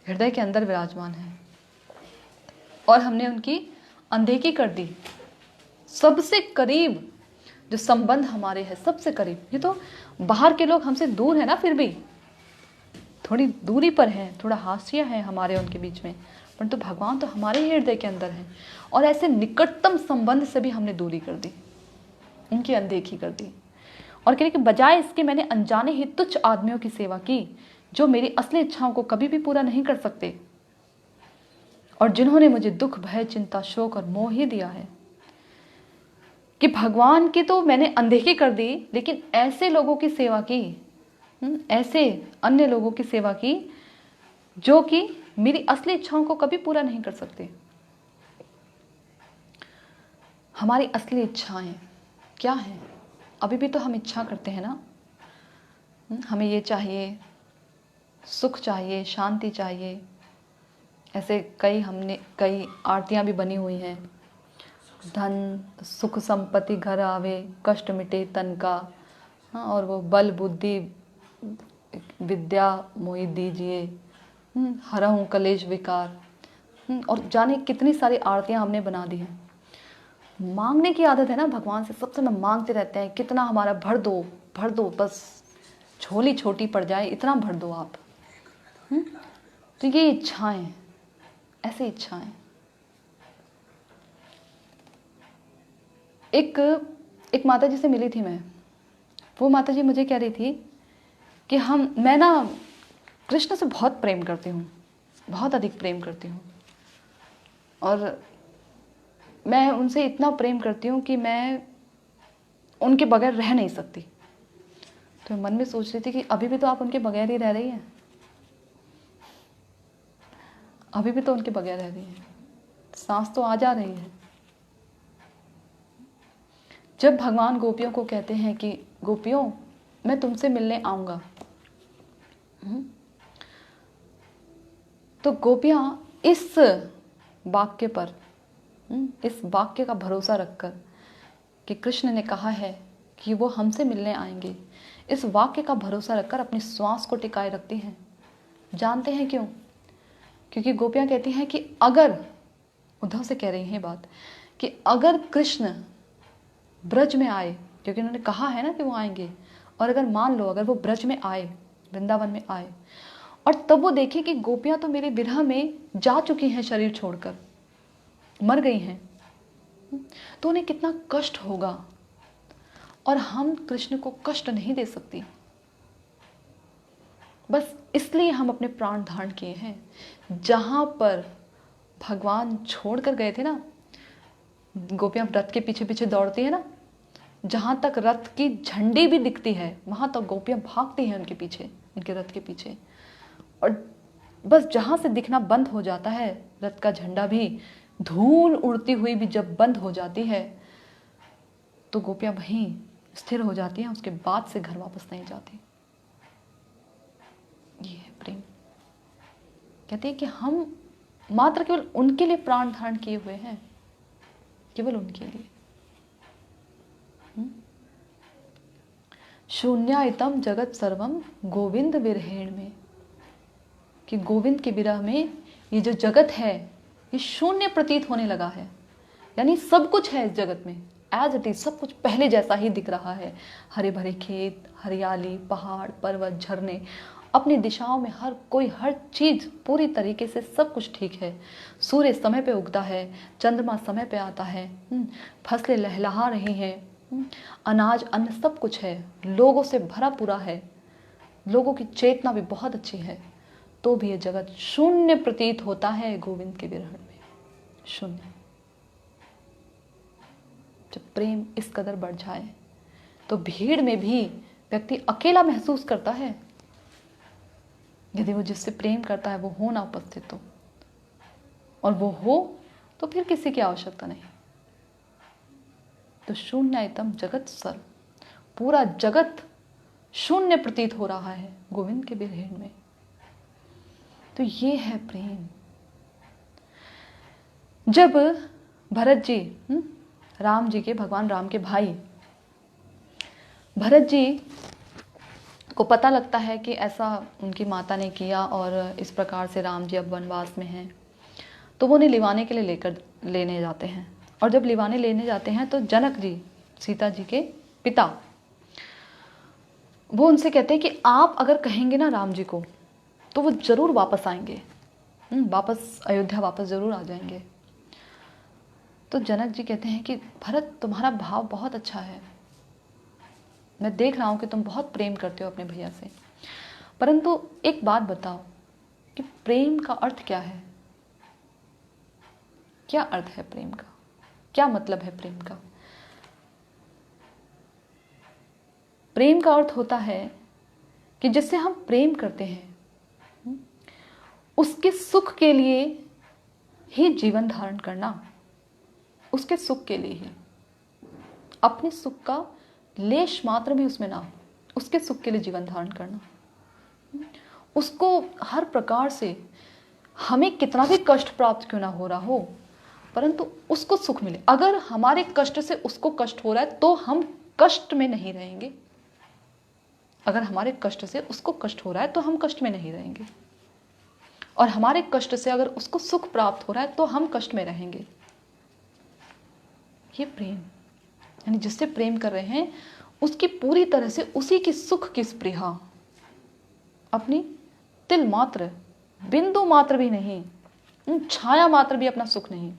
Speaker 1: हृदय के अंदर विराजमान है, और हमने उनकी अनदेखी कर दी। सबसे करीब जो संबंध हमारे हैं, सबसे करीब, ये तो बाहर के लोग हमसे दूर है ना, फिर भी थोड़ी दूरी पर है, थोड़ा हाशिया है हमारे उनके बीच में, परंतु भगवान तो हमारे ही हृदय के अंदर है। और ऐसे निकटतम संबंध से भी हमने दूरी कर दी, उनकी अनदेखी कर दी। और कहने कि बजाय इसके मैंने अनजाने ही तुच्छ आदमियों की सेवा की, जो मेरी असली इच्छाओं को कभी भी पूरा नहीं कर सकते और जिन्होंने मुझे दुख, भय, चिंता, शोक और मोह ही दिया है। कि भगवान की तो मैंने अनदेखी कर दी, लेकिन ऐसे लोगों की सेवा की, ऐसे अन्य लोगों की सेवा की जो कि मेरी असली इच्छाओं को कभी पूरा नहीं कर सकते। हमारी असली इच्छाएं क्या हैं? अभी भी तो हम इच्छा करते हैं ना, हमें ये चाहिए, सुख चाहिए, शांति चाहिए। ऐसे कई आरतियां भी बनी हुई हैं। धन सुख संपत्ति घर आवे, कष्ट मिटे तन का, हाँ, और वो बल बुद्धि विद्या मोहि दीजिए, हरहूँ कलेश विकार, और जाने कितनी सारी आरतियां हमने बना दी हैं। मांगने की आदत है ना भगवान से, सब समय मांगते रहते हैं, कितना हमारा भर दो, बस झोली छोटी पड़ जाए इतना भर दो आप। तो ये इच्छाएं, ऐसी इच्छाएं। एक माता जी से मिली थी मैं। वो माता जी मुझे कह रही थी कि मैं ना कृष्ण से बहुत प्रेम करती हूँ, बहुत अधिक प्रेम करती हूँ, और मैं उनसे इतना प्रेम करती हूँ कि मैं उनके बगैर रह नहीं सकती। तो मैं मन में सोच रही थी कि अभी भी तो आप उनके बगैर ही रह रही हैं, अभी भी तो उनके बगैर रह रही हैं, सांस तो आ जा रही है। जब भगवान गोपियों को कहते हैं कि गोपियों मैं तुमसे मिलने आऊंगा, तो गोपियां इस वाक्य पर, इस वाक्य का भरोसा रखकर कि कृष्ण ने कहा है कि वो हमसे मिलने आएंगे, इस वाक्य का भरोसा रखकर अपनी श्वास को टिकाए रखती हैं। जानते हैं क्यों? क्योंकि गोपियां कहती हैं कि अगर, उद्धव से कह रही हैं बात, कि अगर कृष्ण ब्रज में आए, क्योंकि उन्होंने कहा है ना कि वो आएंगे, और अगर मान लो अगर वो ब्रज में आए, वृंदावन में आए, और तब वो देखे कि गोपियां तो मेरे विरह में जा चुकी हैं, शरीर छोड़कर मर गई हैं, तो उन्हें कितना कष्ट होगा। और हम कृष्ण को कष्ट नहीं दे सकती, बस इसलिए हम अपने प्राण धारण किए हैं। जहां पर भगवान छोड़कर गए थे ना, गोपियां रथ के पीछे पीछे दौड़ती है ना, जहां तक रथ की झंडी भी दिखती है वहां तक गोपियां भागती हैं उनके पीछे, उनके रथ के पीछे। और बस जहां से दिखना बंद हो जाता है, रथ का झंडा भी, धूल उड़ती हुई भी जब बंद हो जाती है, तो गोपियां वहीं स्थिर हो जाती हैं, उसके बाद से घर वापस नहीं जाती। ये है प्रेम। कहते हैं कि हम मात्र केवल उनके लिए प्राण धारण किए हुए हैं, केवल उनके लिए। शून्यायतम जगत सर्वम गोविंद विरहेण में, कि गोविंद के विरह में ये जो जगत है ये शून्य प्रतीत होने लगा है। यानी सब कुछ है इस जगत में, एज इट इज, सब कुछ पहले जैसा ही दिख रहा है। हरे भरे खेत, हरियाली, पहाड़, पर्वत, झरने, अपनी दिशाओं में हर चीज पूरी तरीके से सब कुछ ठीक है। सूर्य समय पे उगता है, चंद्रमा समय पे आता है, फसलें लहलहा रही हैं, अनाज अन्न सब कुछ है, लोगों से भरा पूरा है, लोगों की चेतना भी बहुत अच्छी है। तो भी ये जगत शून्य प्रतीत होता है गोविंद के विरह में, शून्य। जब प्रेम इस कदर बढ़ जाए तो भीड़ में भी व्यक्ति अकेला महसूस करता है, यदि वो जिससे प्रेम करता है वो हो ना उपस्थित हो, और वो हो तो फिर किसी की आवश्यकता नहीं। तो शून्यतम जगत सर्व, पूरा जगत शून्य प्रतीत हो रहा है गोविंद के विरह में। तो ये है प्रेम। जब भरत जी, राम जी के, भगवान राम के भाई भरत जी को पता लगता है कि ऐसा उनकी माता ने किया और इस प्रकार से राम जी अब वनवास में हैं, तो वो उन्हें लिवाने के लिए लेने जाते हैं। और जब लिवाने लेने जाते हैं तो जनक जी, सीता जी के पिता, वो उनसे कहते हैं कि आप अगर कहेंगे ना राम जी को तो वो जरूर वापस आएंगे, वापस अयोध्या वापस जरूर आ जाएंगे। तो जनक जी कहते हैं कि भरत तुम्हारा भाव बहुत अच्छा है, मैं देख रहा हूं कि तुम बहुत प्रेम करते हो अपने भैया से, परंतु एक बात बताओ कि प्रेम का अर्थ क्या है? क्या अर्थ है प्रेम का? क्या मतलब है प्रेम का? प्रेम का अर्थ होता है कि जिससे हम प्रेम करते हैं उसके सुख के लिए ही जीवन धारण करना, उसके सुख के लिए ही, अपने सुख का लेश मात्र भी उसमें ना हो, उसके सुख के लिए जीवन धारण करना। उसको हर प्रकार से, हमें कितना भी कष्ट प्राप्त क्यों ना हो रहा हो, परंतु उसको सुख मिले। अगर हमारे कष्ट से उसको कष्ट हो रहा है तो हम कष्ट में नहीं रहेंगे। अगर हमारे कष्ट से उसको कष्ट हो रहा है तो हम कष्ट में नहीं रहेंगे, और हमारे कष्ट से अगर उसको सुख प्राप्त हो रहा है तो हम कष्ट में रहेंगे। ये प्रेम, यानी जिससे प्रेम कर रहे हैं उसकी पूरी तरह से उसी की सुख की स्पृहा, अपनी तिल मात्र, बिंदु मात्र भी नहीं, छाया मात्र भी अपना सुख नहीं,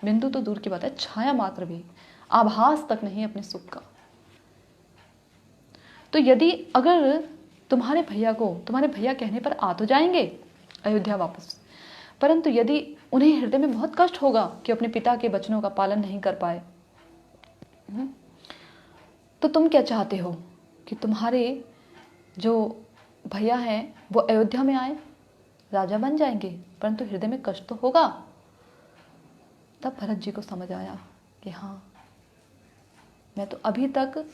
Speaker 1: बिंदु तो दूर की बात है, छाया मात्र भी, आभास तक नहीं अपने सुख का। तो यदि अगर तुम्हारे भैया कहने पर आ तो जाएंगे अयोध्या वापस, परंतु यदि उन्हें हृदय में बहुत कष्ट होगा कि अपने पिता के वचनों का पालन नहीं कर पाए, तो तुम क्या चाहते हो कि तुम्हारे जो भैया हैं वो अयोध्या में आए, राजा बन जाएंगे, परंतु हृदय में कष्ट तो होगा। तब भरत जी को समझ आया कि हाँ, मैं तो अभी तक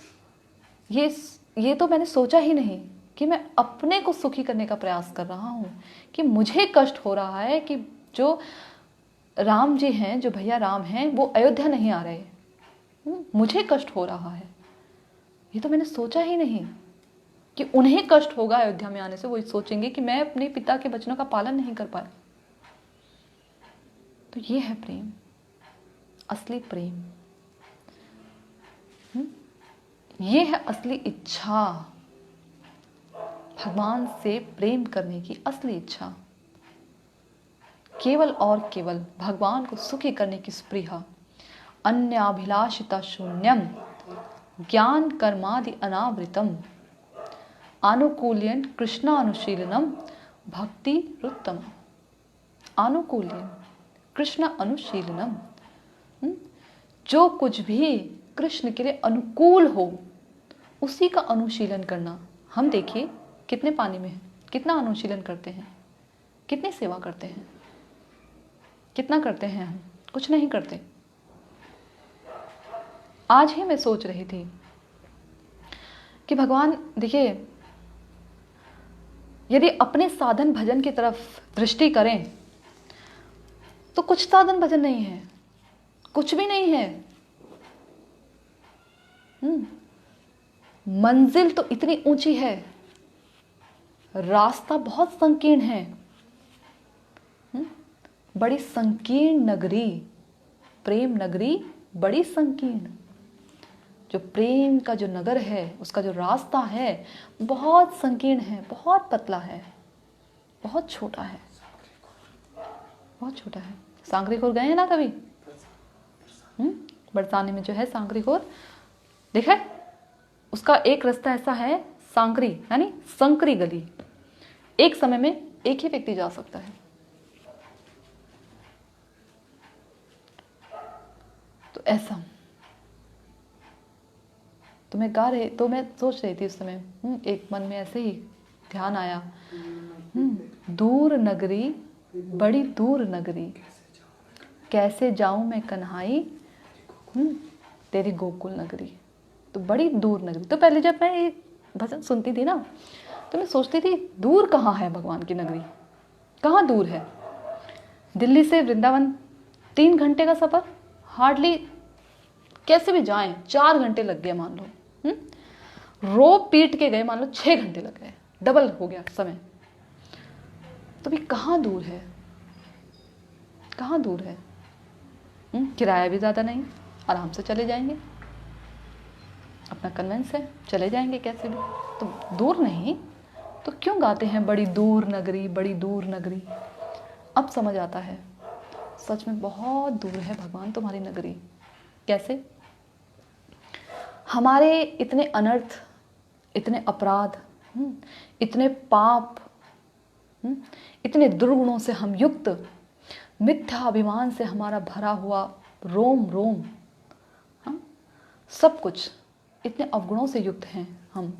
Speaker 1: ये तो मैंने सोचा ही नहीं कि मैं अपने को सुखी करने का प्रयास कर रहा हूँ, कि मुझे कष्ट हो रहा है कि जो राम जी हैं, जो भैया राम हैं, वो अयोध्या नहीं आ रहे, मुझे कष्ट हो रहा है। ये तो मैंने सोचा ही नहीं कि उन्हें कष्ट होगा अयोध्या में आने से, वो सोचेंगे कि मैं अपने पिता के वचनों का पालन नहीं कर पाया। तो ये है प्रेम, असली प्रेम। ये है असली इच्छा, भगवान से प्रेम करने की असली इच्छा, केवल और केवल भगवान को सुखी करने की स्पृहा, अन्याभिलाषिता शून्यम ज्ञान कर्मादि अनावृतम आनुकूल्यन कृष्णानुशीलनम भक्ति रुत्तम। आनुकूल्यन कृष्ण अनुशीलनम, जो कुछ भी कृष्ण के लिए अनुकूल हो उसी का अनुशीलन करना। हम देखिए कितने पानी में हैं, कितना अनुशीलन करते हैं, कितनी सेवा करते हैं, कितना करते हैं हम? कुछ नहीं करते। आज ही मैं सोच रही थी कि भगवान देखिए, यदि अपने साधन भजन की तरफ दृष्टि करें तो कुछ साधन भजन नहीं है, कुछ भी नहीं है। मंजिल तो इतनी ऊंची है, रास्ता बहुत संकीर्ण है। बड़ी संकीर्ण नगरी, प्रेम नगरी बड़ी संकीर्ण। जो प्रेम का जो नगर है, उसका जो रास्ता है बहुत संकीर्ण है, बहुत पतला है, बहुत छोटा है, बहुत छोटा है। सांकरीखोर गए हैं ना कभी? बरसाने में जो है सांकरीखोर, देखा है? उसका एक रास्ता ऐसा है, सांकरी यानी संकरी गली, एक समय में एक ही व्यक्ति जा सकता है। तो ऐसा तो मैं सोच रही थी उस समय, एक मन में ऐसे ही ध्यान आया, दूर नगरी, बड़ी दूर नगरी, कैसे जाऊं मैं कन्हाई, तेरी गोकुल नगरी। तो बड़ी दूर नगरी। तो पहले जब मैं ये भजन सुनती थी ना, तो मैं सोचती थी दूर कहाँ है भगवान की नगरी, कहाँ दूर है? दिल्ली से वृंदावन 3 घंटे का सफ़र, हार्डली कैसे भी जाएं 4 घंटे लग गए मान लो, रो पीट के गए मान लो 6 घंटे लग गए, डबल हो गया समय। तो भी कहाँ दूर है, कहाँ दूर है? किराया भी ज़्यादा नहीं, आराम से चले जाएंगे, अपना कन्वेंस है, चले जाएंगे कैसे भी। तो दूर नहीं तो क्यों गाते हैं बड़ी दूर नगरी, बड़ी दूर नगरी? अब समझ आता है, सच में बहुत दूर है भगवान तुम्हारी नगरी। कैसे? हमारे इतने अनर्थ, इतने अपराध, इतने पाप, इतने दुर्गुणों से हम युक्त, मिथ्या अभिमान से हमारा भरा हुआ रोम रोम, सब कुछ इतने अवगुणों से युक्त हैं हम।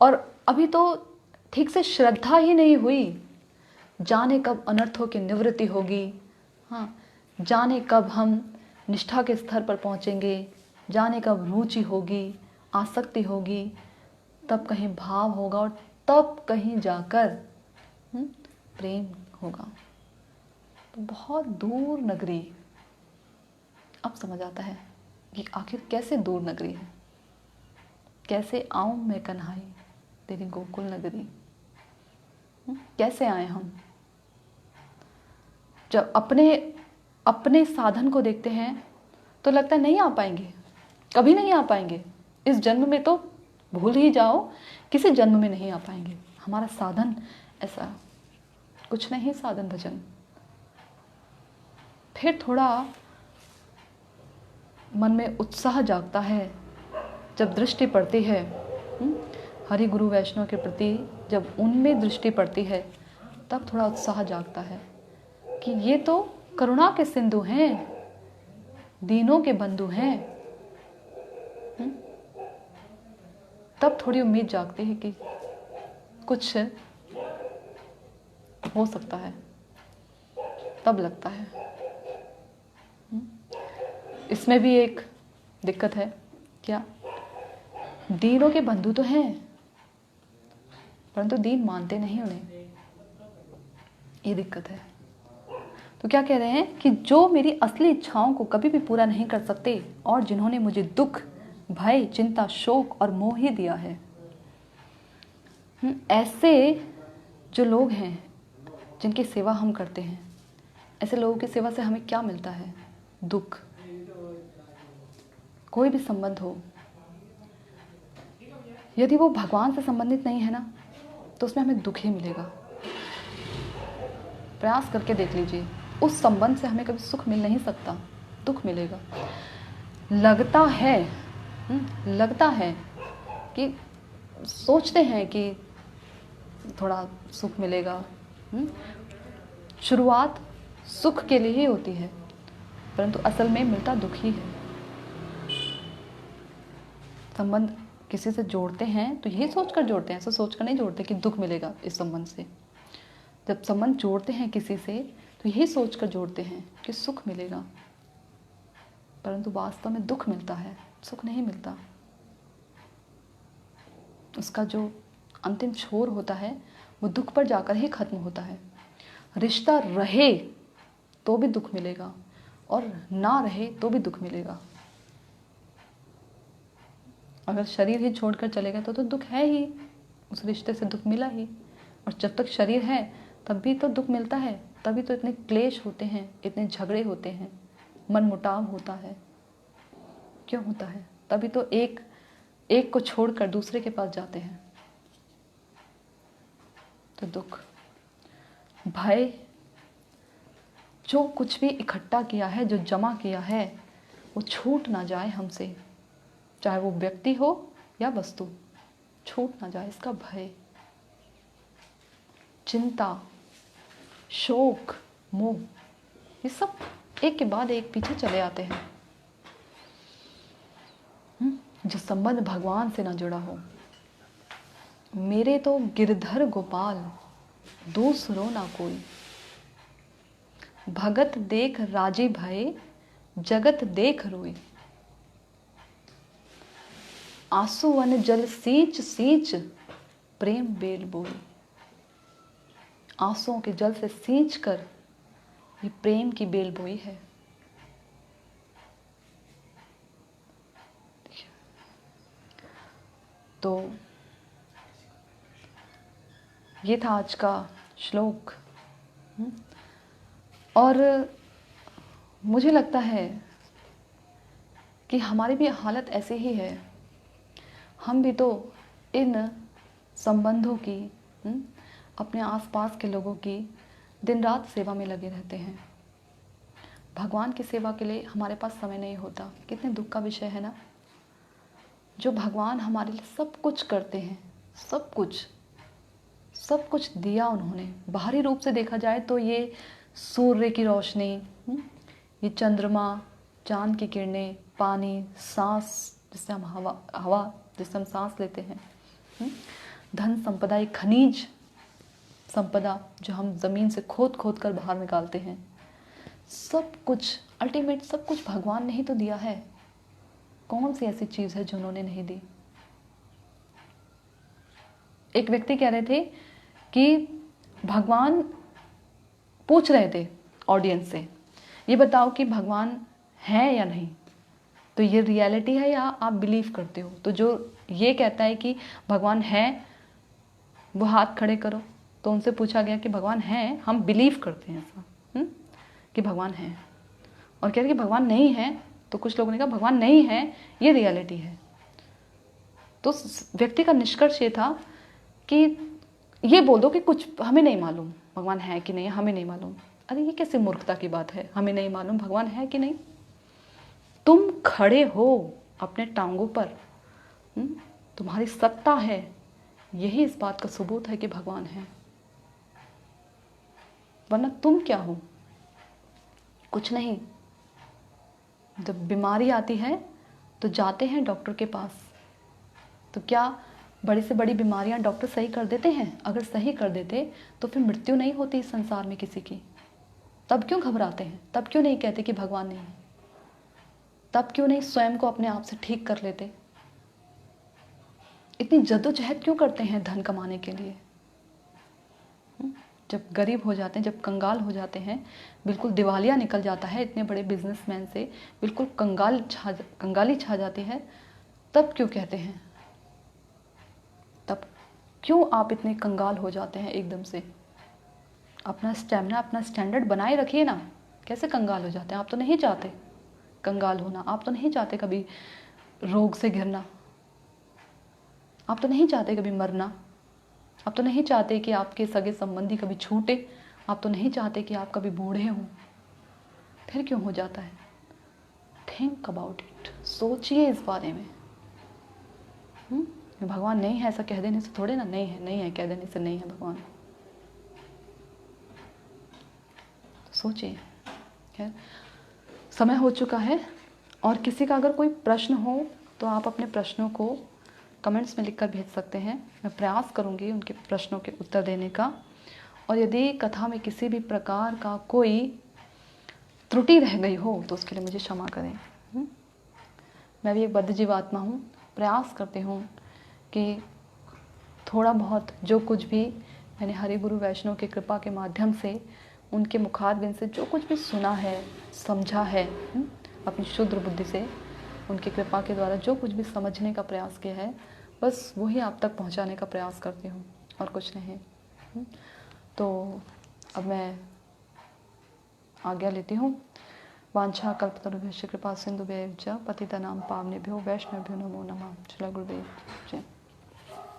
Speaker 1: और अभी तो ठीक से श्रद्धा ही नहीं हुई, जाने कब अनर्थों की निवृत्ति होगी, हाँ, जाने कब हम निष्ठा के स्तर पर पहुँचेंगे, जाने कब रुचि होगी, आसक्ति होगी, तब कहीं भाव होगा और तब कहीं जाकर प्रेम होगा। तो बहुत दूर नगरी, अब समझ आता है कि आखिर कैसे दूर नगरी है, कैसे आऊं मैं कन्हाई तेरी गोकुल नगरी। कैसे आए हम? जब अपने साधन को देखते हैं तो लगता है नहीं आ पाएंगे, कभी नहीं आ पाएंगे, इस जन्म में तो भूल ही जाओ, किसी जन्म में नहीं आ पाएंगे। हमारा साधन ऐसा कुछ नहीं, साधन भजन। फिर थोड़ा मन में उत्साह जागता है जब दृष्टि पड़ती है हरि गुरु वैष्णव के प्रति, जब उनमें दृष्टि पड़ती है तब थोड़ा उत्साह जागता है कि ये तो करुणा के सिंधु हैं, दीनों के बंधु हैं। तब थोड़ी उम्मीद जागती है कि कुछ हो सकता है, तब लगता है। इसमें भी एक दिक्कत है, क्या? दीनों के बंधु तो हैं परंतु दीन मानते नहीं उन्हें, ये दिक्कत है। तो क्या कह रहे हैं कि जो मेरी असली इच्छाओं को कभी भी पूरा नहीं कर सकते और जिन्होंने मुझे दुख, भय, चिंता, शोक और मोह ही दिया है, ऐसे जो लोग हैं जिनकी सेवा हम करते हैं, ऐसे लोगों की सेवा से हमें क्या मिलता है? दुख। कोई भी संबंध हो, यदि वो भगवान से संबंधित नहीं है ना, तो उसमें हमें दुख ही मिलेगा। प्रयास करके देख लीजिए, उस संबंध से हमें कभी सुख मिल नहीं सकता, दुख मिलेगा। लगता है कि सोचते हैं कि थोड़ा सुख मिलेगा, शुरुआत सुख के लिए ही होती है, परंतु असल में मिलता दुख ही है। संबंध किसी से जोड़ते हैं तो यही सोचकर जोड़ते हैं, ऐसा सोचकर नहीं जोड़ते कि दुख मिलेगा इस संबंध से। जब संबंध जोड़ते हैं किसी से तो यही सोचकर जोड़ते हैं कि सुख मिलेगा, परंतु वास्तव में दुख मिलता है, सुख नहीं मिलता। उसका जो अंतिम छोर होता है वो दुख पर जाकर ही खत्म होता है। रिश्ता रहे तो भी दुख मिलेगा और ना रहे तो भी दुख मिलेगा। अगर शरीर ही छोड़कर चलेगा तो दुख है ही, उस रिश्ते से दुख मिला ही। और जब तक शरीर है तब भी तो दुख मिलता है, तभी तो इतने क्लेश होते हैं, इतने झगड़े होते हैं, मन मुटाव होता है। क्यों होता है? तभी तो एक को छोड़कर दूसरे के पास जाते हैं। तो दुख, भय, जो कुछ भी इकट्ठा किया है, जो जमा किया है, वो छूट ना जाए हमसे, चाहे वो व्यक्ति हो या वस्तु, छूट ना जाए, इसका भय। चिंता, शोक, मोह, ये सब एक के बाद एक पीछे चले आते हैं। जो संबंध भगवान से ना जुड़ा हो। मेरे तो गिरधर गोपाल दूसरो ना कोई, भगत देख राजी भये, जगत देख रोई। आंसू वन जल सींच सींच, प्रेम बेल बोई। आंसुओं के जल से सींच कर ये प्रेम की बेल बोई है। तो ये था आज का श्लोक। और मुझे लगता है कि हमारी भी हालत ऐसी ही है। हम भी तो इन संबंधों की, अपने आसपास के लोगों की दिन रात सेवा में लगे रहते हैं। भगवान की सेवा के लिए हमारे पास समय नहीं होता। कितने दुख का विषय है ना। जो भगवान हमारे लिए सब कुछ करते हैं, सब कुछ दिया उन्होंने। बाहरी रूप से देखा जाए तो ये सूर्य की रोशनी, ये चंद्रमा, चांद की किरणें, पानी, सांस जिससे हम हवा जिससे हम सांस लेते हैं, धन संपदा, एक खनिज संपदा जो हम ज़मीन से खोद खोद कर बाहर निकालते हैं, सब कुछ अल्टीमेट सब कुछ भगवान ने ही तो दिया है। कौन सी ऐसी चीज़ है जो उन्होंने नहीं दी? एक व्यक्ति कह रहे थे कि भगवान पूछ रहे थे ऑडियंस से, ये बताओ कि भगवान है या नहीं, तो ये रियलिटी है या आप बिलीव करते हो? तो जो ये कहता है कि भगवान है वो हाथ खड़े करो। तो उनसे पूछा गया कि भगवान है, हम बिलीव करते हैं ऐसा कि भगवान है, और कह रहे कि भगवान नहीं है, तो कुछ लोगों ने कहा भगवान नहीं है, ये रियलिटी है। तो व्यक्ति का निष्कर्ष ये था कि ये बोल दो कि कुछ हमें नहीं मालूम भगवान है कि नहीं, हमें नहीं मालूम। अरे ये कैसे मूर्खता की बात है, हमें नहीं मालूम भगवान है कि नहीं? तुम खड़े हो अपने टांगों पर, तुम्हारी सत्ता है, यही इस बात का सबूत है कि भगवान है। वरना तुम क्या हो? कुछ नहीं। जब बीमारी आती है तो जाते हैं डॉक्टर के पास, तो क्या बड़ी से बड़ी बीमारियां डॉक्टर सही कर देते हैं? अगर सही कर देते तो फिर मृत्यु नहीं होती इस संसार में किसी की। तब क्यों घबराते हैं? तब क्यों नहीं कहते कि भगवान नहीं है? तब क्यों नहीं स्वयं को अपने आप से ठीक कर लेते? इतनी जद्दोजहद क्यों करते हैं धन कमाने के लिए? जब गरीब हो जाते हैं, जब कंगाल हो जाते हैं, बिल्कुल दिवालिया निकल जाता है इतने बड़े बिजनेसमैन से, बिल्कुल कंगाली छा जाती है, तब क्यों कहते हैं? तब क्यों आप इतने कंगाल हो जाते हैं एकदम से? अपना स्टेमिना, अपना स्टैंडर्ड बनाए रखिए ना। कैसे कंगाल हो जाते हैं? आप तो नहीं चाहते कंगाल होना, आप तो नहीं चाहते कभी रोग से घिरना, आप तो नहीं चाहते कभी मरना, आप तो नहीं चाहते कि आपके सगे संबंधी कभी छूटे, आप तो नहीं चाहते कि आप कभी बूढ़े हों। फिर क्यों हो जाता है? थिंक अबाउट इट, सोचिए इस बारे में। भगवान नहीं है ऐसा कह देने से थोड़े ना नहीं है, नहीं है कह देने से नहीं है भगवान। सोचिए। खैर समय हो चुका है, और किसी का अगर कोई प्रश्न हो तो आप अपने प्रश्नों को कमेंट्स में लिखकर भेज सकते हैं। मैं प्रयास करूंगी उनके प्रश्नों के उत्तर देने का। और यदि कथा में किसी भी प्रकार का कोई त्रुटि रह गई हो तो उसके लिए मुझे क्षमा करें। मैं भी एक बद्ध जीवात्मा हूँ, प्रयास करती हूँ कि थोड़ा बहुत जो कुछ भी मैंने हरि गुरु वैष्णव की कृपा के माध्यम से, उनके मुखारबिंद से जो कुछ भी सुना है, समझा है, अपनी शुद्ध बुद्धि से उनकी कृपा के द्वारा जो कुछ भी समझने का प्रयास किया है, बस वही आप तक पहुंचाने का प्रयास करती हूँ और कुछ नहीं। तो अब मैं आज्ञा लेती हूँ। वांछा कल्पतरुभ्यश्च कृपा सिंधुभ्यश्च पतितनां पावनेभ्यो वैष्णवेभ्यो नमो नमः। श्री गुरुदेव जय।